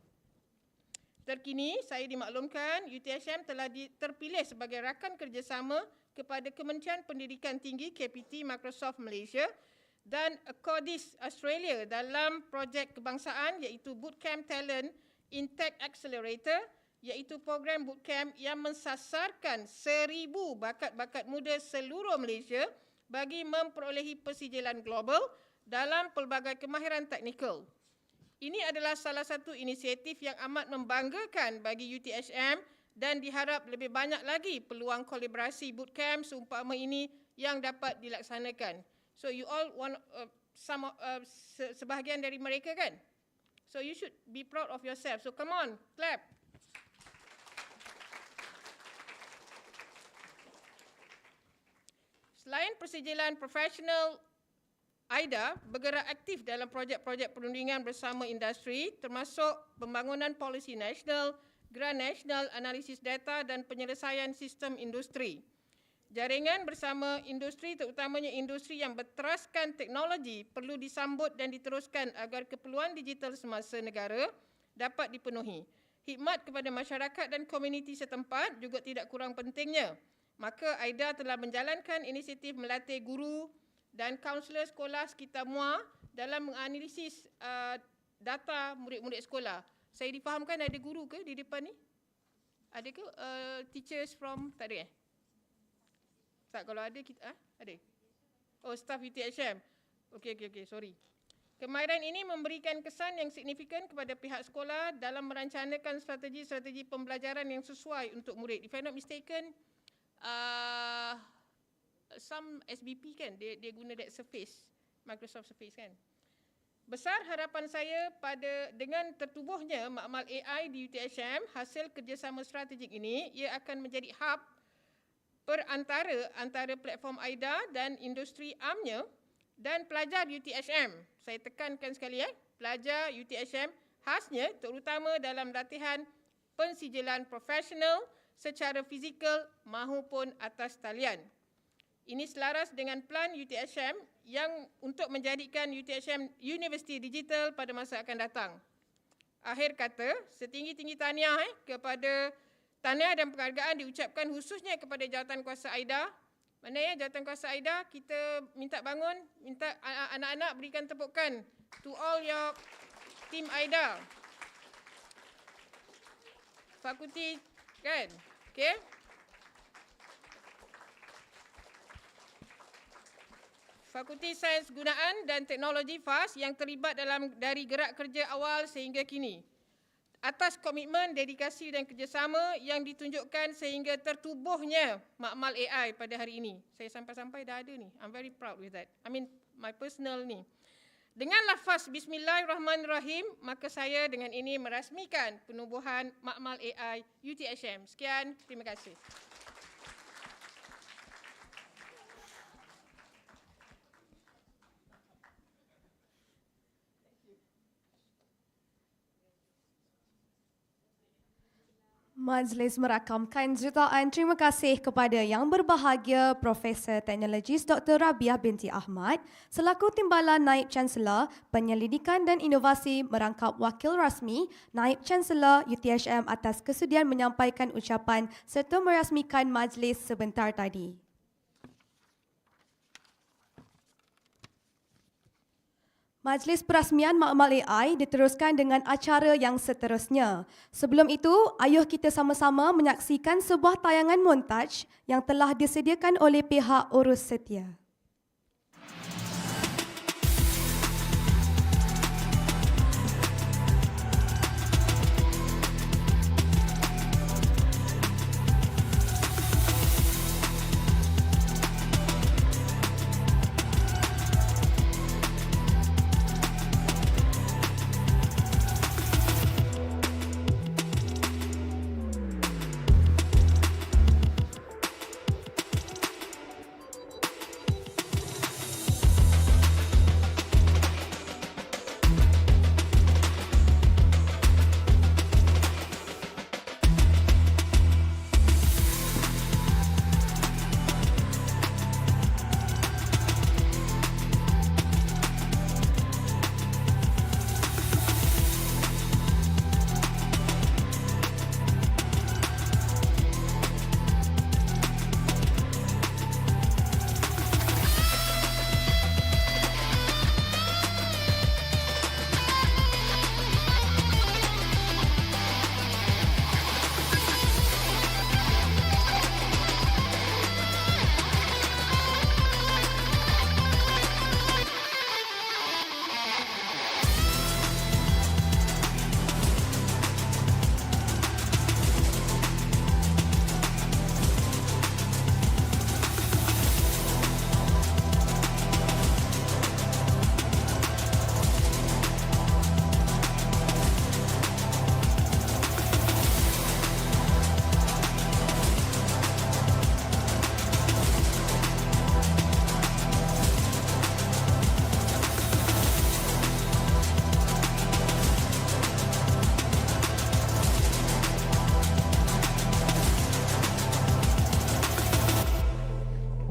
Terkini, saya dimaklumkan UTHM telah terpilih sebagai rakan kerjasama kepada Kementerian Pendidikan Tinggi KPT Microsoft Malaysia dan Accordis Australia dalam projek kebangsaan iaitu Bootcamp Talent in Tech Accelerator, iaitu program bootcamp yang mensasarkan 1,000 bakat-bakat muda seluruh Malaysia bagi memperolehi persijilan global dalam pelbagai kemahiran teknikal. Ini adalah salah satu inisiatif yang amat membanggakan bagi UTHM dan diharap lebih banyak lagi peluang kolaborasi bootcamp seumpama ini yang dapat dilaksanakan. So you all want sebahagian dari mereka kan? So you should be proud of yourself. So come on, clap. Selain persijilan profesional, AIDA bergerak aktif dalam projek-projek perundingan bersama industri termasuk pembangunan polisi nasional, grant nasional, analisis data dan penyelesaian sistem industri. Jaringan bersama industri terutamanya industri yang berteraskan teknologi perlu disambut dan diteruskan agar keperluan digital semasa negara dapat dipenuhi. Khidmat kepada masyarakat dan komuniti setempat juga tidak kurang pentingnya. Maka AIDA telah menjalankan inisiatif melatih guru dan kaunselor sekolah sekitar MUA dalam menganalisis data murid-murid sekolah. Saya difahamkan ada guru ke di depan ni? Ada ke teachers from, tak ada tak, kalau ada kita ada. Oh, staff UTHM. Okey, sorry. Kemahiran ini memberikan kesan yang signifikan kepada pihak sekolah dalam merancangkan strategi-strategi pembelajaran yang sesuai untuk murid. If I'm not mistaken, some SBP kan, dia guna that Surface, Microsoft Surface kan. Besar harapan saya dengan tertubuhnya Makmal AI di UTHM, hasil kerjasama strategik ini, ia akan menjadi hub antara platform AIDA dan industri amnya dan pelajar UTHM. Saya tekankan sekali pelajar UTHM khasnya terutama dalam latihan pensijilan profesional secara fizikal maupun atas talian. Ini selaras dengan plan UTHM yang untuk menjadikan UTHM Universiti Digital pada masa akan datang. Akhir kata, setinggi-tinggi tahniah kepada tahniah dan penghargaan diucapkan khususnya kepada Jawatankuasa AIDA. Mana Jawatankuasa AIDA, kita minta bangun, minta anak-anak berikan tepukan to all your team AIDA. Fakulti kan? Okey. Fakulti Sains Gunaan dan Teknologi FAS yang terlibat dari gerak kerja awal sehingga kini. Atas komitmen, dedikasi dan kerjasama yang ditunjukkan sehingga tertubuhnya Makmal AI pada hari ini. Saya sampai-sampai dah ada ni. I'm very proud with that. I mean, my personal ni. Dengan lafaz Bismillahirrahmanirrahim, maka saya dengan ini merasmikan penubuhan Makmal AI UTHM. Sekian, terima kasih. Majlis merakamkan jutaan terima kasih kepada Yang Berbahagia Profesor Teknologis Dr. Rabiah binti Ahmad selaku Timbalan Naib Chancellor Penyelidikan dan Inovasi merangkap Wakil Rasmi Naib Chancellor UTHM atas kesudian menyampaikan ucapan serta merasmikan majlis sebentar tadi. Majlis Perasmian Makmal AI diteruskan dengan acara yang seterusnya. Sebelum itu, ayuh kita sama-sama menyaksikan sebuah tayangan montaj yang telah disediakan oleh pihak urus setia.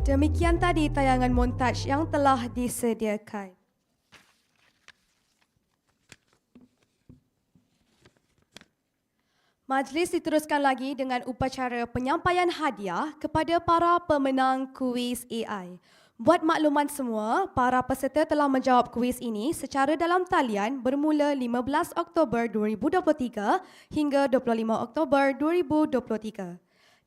Demikian tadi tayangan montaj yang telah disediakan. Majlis diteruskan lagi dengan upacara penyampaian hadiah kepada para pemenang kuis AI. Buat makluman semua, para peserta telah menjawab kuis ini secara dalam talian bermula 15 Oktober 2023 hingga 25 Oktober 2023.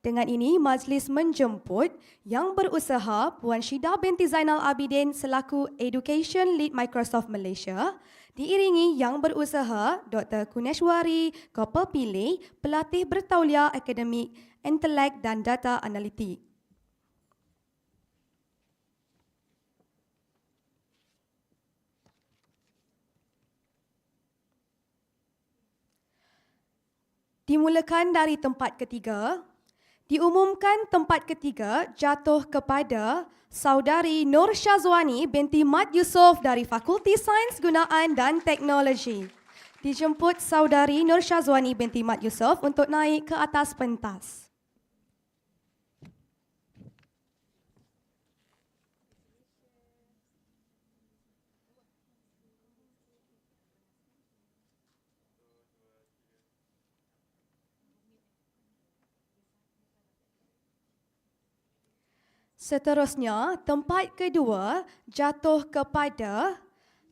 Dengan ini, majlis menjemput Yang Berusaha Puan Syida binti Zainal Abidin selaku Education Lead Microsoft Malaysia, diiringi Yang Berusaha Dr. Kuneshwari Kopel Pilih, pelatih bertauliah akademik, intelek dan data analitik. Dimulakan dari tempat ketiga. Diumumkan tempat ketiga jatuh kepada Saudari Nur Syazwani binti Mat Yusof dari Fakulti Sains Gunaan dan Teknologi. Dijemput Saudari Nur Syazwani binti Mat Yusof untuk naik ke atas pentas. Seterusnya, tempat kedua jatuh kepada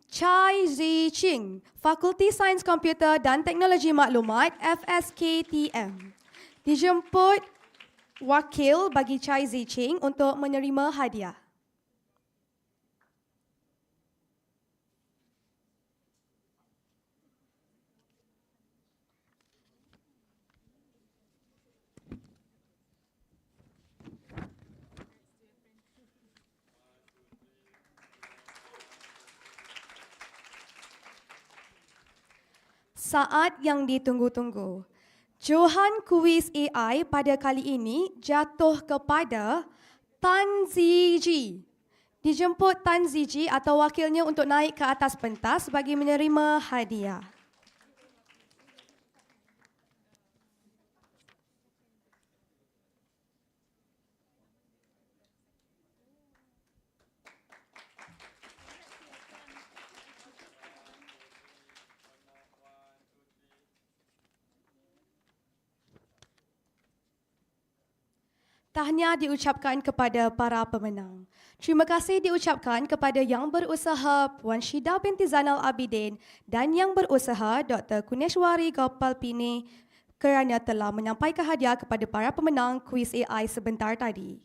Chai Zi Ching, Fakulti Sains Komputer dan Teknologi Maklumat, FSKTM. Dijemput wakil bagi Chai Zi Ching untuk menerima hadiah. Saat yang ditunggu-tunggu. Johan kuis AI pada kali ini jatuh kepada Tan Ziji. Dijemput Tan Ziji atau wakilnya untuk naik ke atas pentas bagi menerima hadiah. Tahniah diucapkan kepada para pemenang. Terima kasih diucapkan kepada yang berusaha Puan Syida binti Zainal Abidin dan yang berusaha Dr. Kuneshwari Gopal Pini kerana telah menyampaikan hadiah kepada para pemenang kuis AI sebentar tadi.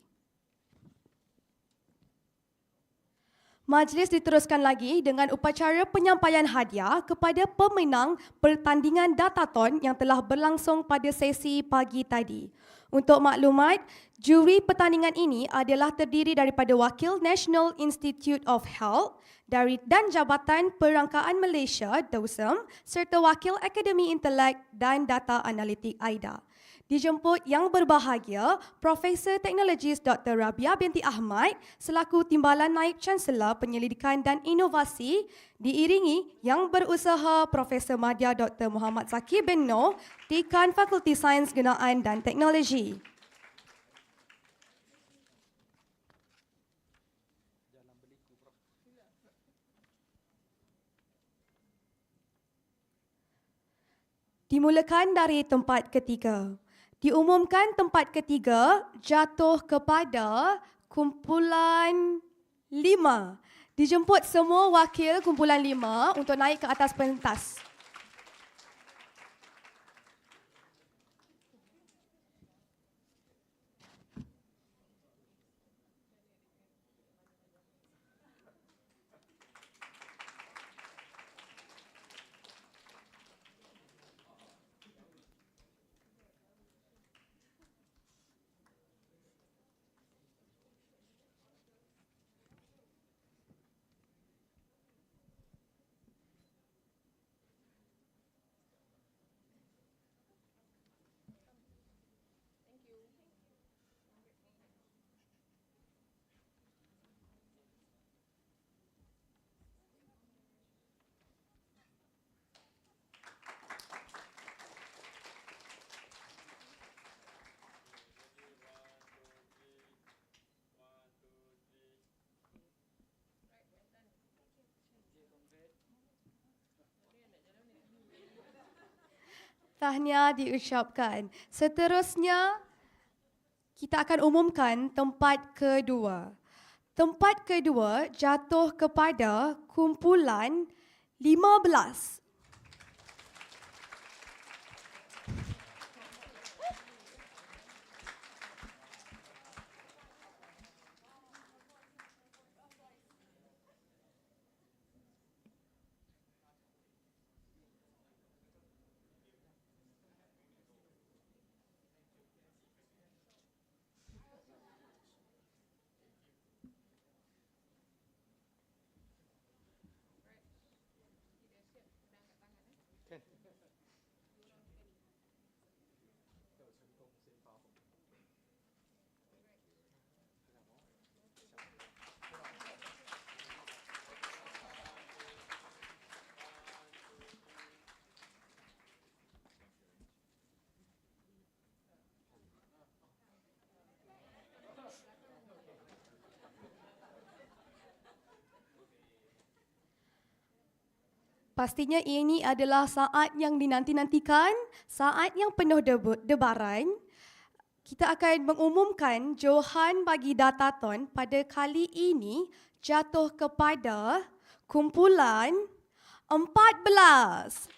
Majlis diteruskan lagi dengan upacara penyampaian hadiah kepada pemenang pertandingan dataton yang telah berlangsung pada sesi pagi tadi. Untuk maklumat, juri pertandingan ini adalah terdiri daripada Wakil National Institute of Health dan Jabatan Perangkaan Malaysia, DOSM, serta Wakil Akademi Intelek dan Data Analitik AIDA. Dijemput yang berbahagia, Profesor Teknologis Dr. Rabia binti Ahmad selaku Timbalan Naib Chancellor Penyelidikan dan Inovasi, diiringi yang berusaha Profesor Madya Dr. Muhammad Zaki bin Noh, Dekan Fakulti Sains Gunaan dan Teknologi. Dimulakan dari tempat ketiga. Diumumkan tempat ketiga jatuh kepada kumpulan 5. Dijemput semua wakil kumpulan 5 untuk naik ke atas pentas. Tahniah diucapkan. Seterusnya, kita akan umumkan tempat kedua. Tempat kedua jatuh kepada kumpulan 15. Pastinya ini adalah saat yang dinanti-nantikan, saat yang penuh debaran. Kita akan mengumumkan johan bagi dataton pada kali ini jatuh kepada kumpulan 14.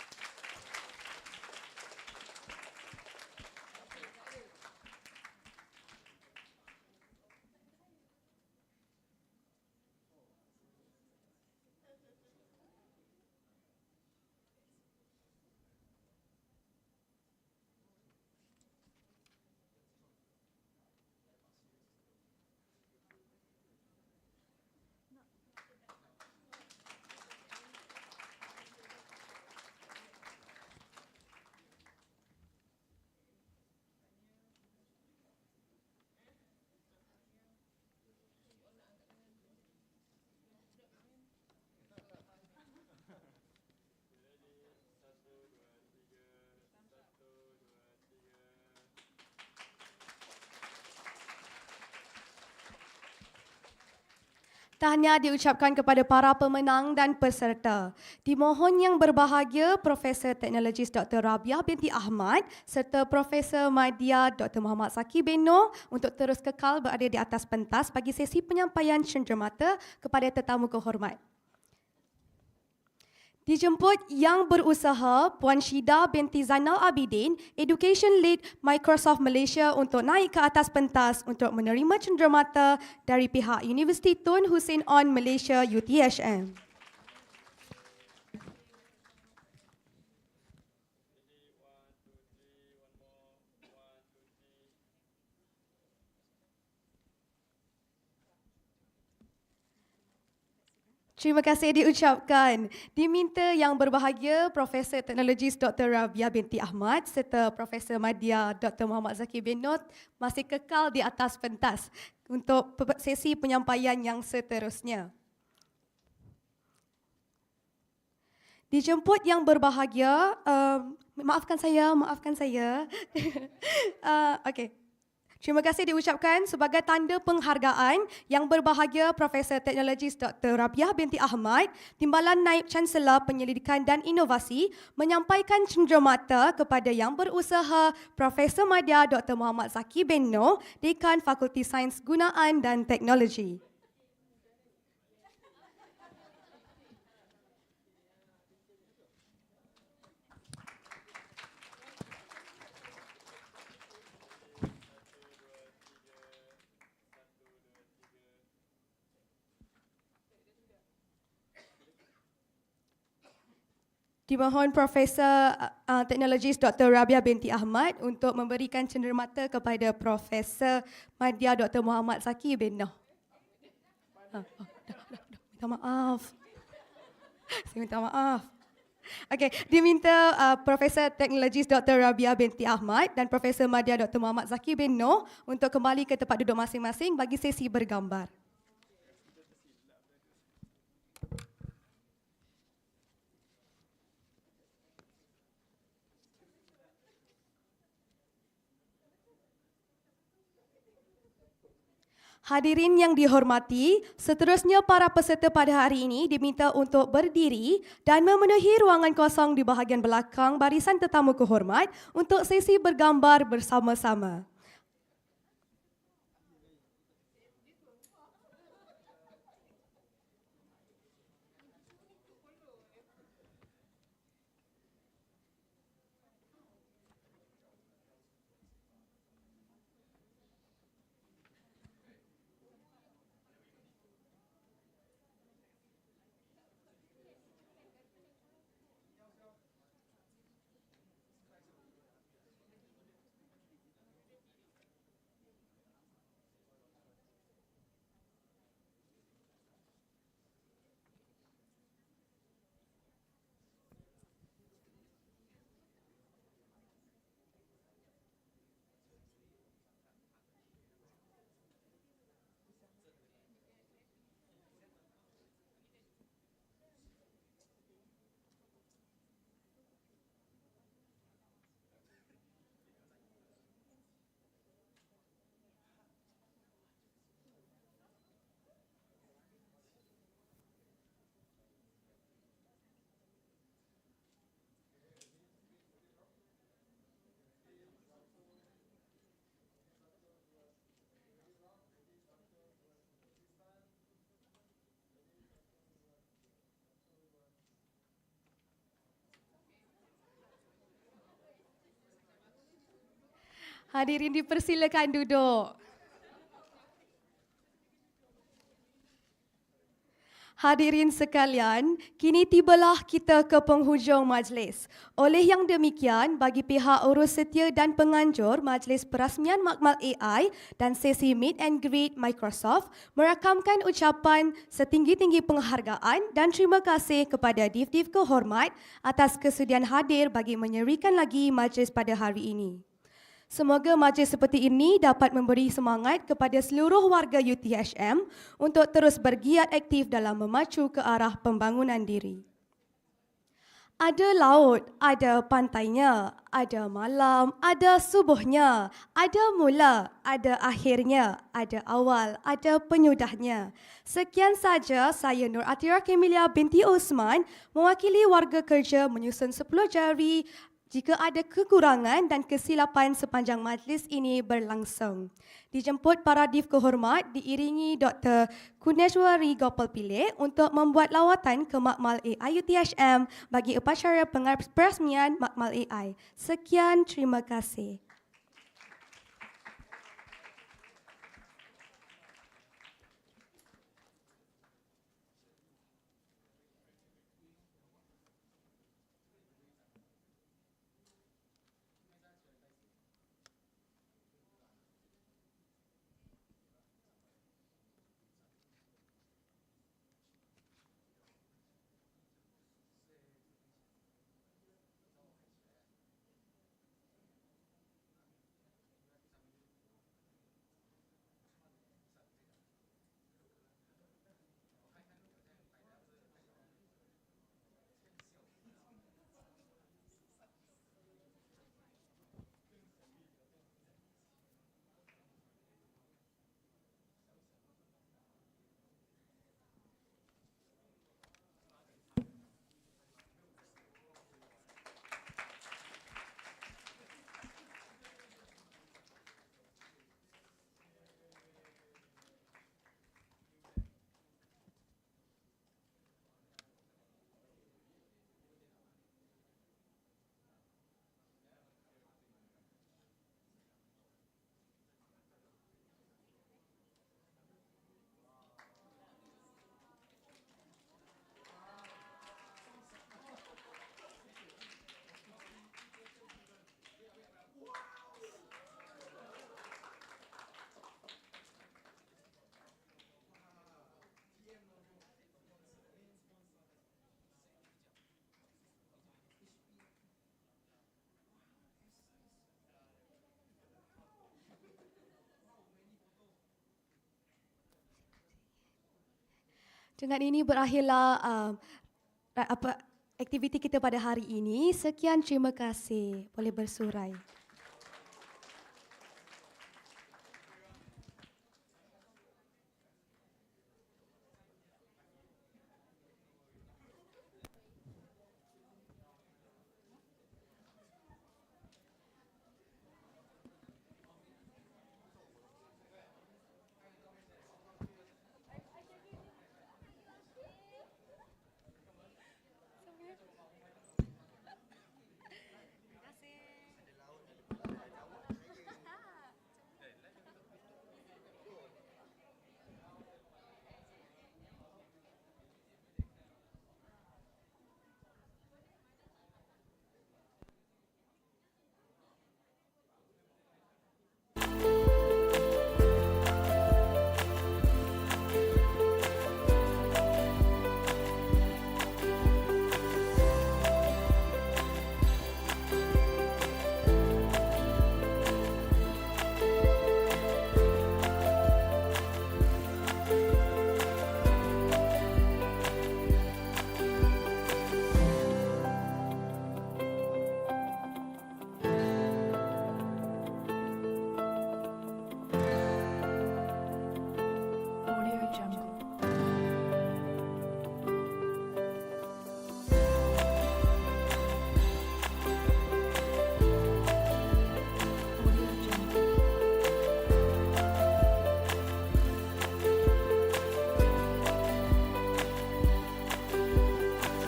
Tahniah diucapkan kepada para pemenang dan peserta. Dimohon yang berbahagia Profesor Teknologis Dr. Rabiah binti Ahmad serta Profesor Madya Dr. Muhammad Zaki bin Noh untuk terus kekal berada di atas pentas bagi sesi penyampaian cenderamata kepada tetamu kehormat. Dijemput yang berusaha Puan Syida binti Zainal Abidin, Education Lead Microsoft Malaysia untuk naik ke atas pentas untuk menerima cenderamata dari pihak Universiti Tun Hussein On Malaysia UTHM. Terima kasih diucapkan. Diminta yang berbahagia Profesor Teknologis Dr. Rabiah binti Ahmad serta Profesor Madya Dr. Muhammad Zaki bin Noh masih kekal di atas pentas untuk sesi penyampaian yang seterusnya. Dijemput yang berbahagia, maafkan saya. Okey. Terima kasih diucapkan sebagai tanda penghargaan yang berbahagia Profesor Teknologis Dr. Rabiah binti Ahmad, Timbalan Naib Chancellor Penyelidikan dan Inovasi menyampaikan cenderamata kepada yang berusaha Profesor Madya Dr. Muhammad Zaki bin Noh, Dekan Fakulti Sains Gunaan dan Teknologi. Dimohon Profesor Teknologis Dr. Rabiah binti Ahmad untuk memberikan cenderamata kepada Profesor Madya Dr. Muhammad Zaki bin Noh. Minta maaf. Saya minta maaf. Okey, diminta Profesor Teknologis Dr. Rabiah binti Ahmad dan Profesor Madya Dr. Muhammad Zaki bin Noh untuk kembali ke tempat duduk masing-masing bagi sesi bergambar. Hadirin yang dihormati, seterusnya para peserta pada hari ini diminta untuk berdiri dan memenuhi ruangan kosong di bahagian belakang barisan tetamu kehormat untuk sesi bergambar bersama-sama. Hadirin dipersilakan duduk. Hadirin sekalian, kini tibalah kita ke penghujung majlis. Oleh yang demikian, bagi pihak urus setia dan penganjur Majlis Perasmian Makmal AI dan sesi Meet and Greet Microsoft merakamkan ucapan setinggi-tinggi penghargaan dan terima kasih kepada div-div kehormat atas kesudian hadir bagi menyerikan lagi majlis pada hari ini. Semoga majlis seperti ini dapat memberi semangat kepada seluruh warga UTHM untuk terus bergiat aktif dalam memacu ke arah pembangunan diri. Ada laut, ada pantainya, ada malam, ada subuhnya, ada mula, ada akhirnya, ada awal, ada penyudahnya. Sekian saja saya Nur Atira Kemilia binti Osman mewakili warga kerja menyusun 10 jari jika ada kekurangan dan kesilapan sepanjang majlis ini berlangsung. Dijemput para div kehormat diiringi Dr. Kuneshwari Gopal Pillai untuk membuat lawatan ke Makmal AI UTHM bagi upacara Perasmian Makmal AI. Sekian, terima kasih. Dengan ini berakhirlah aktiviti kita pada hari ini. Sekian, terima kasih. Boleh bersurai.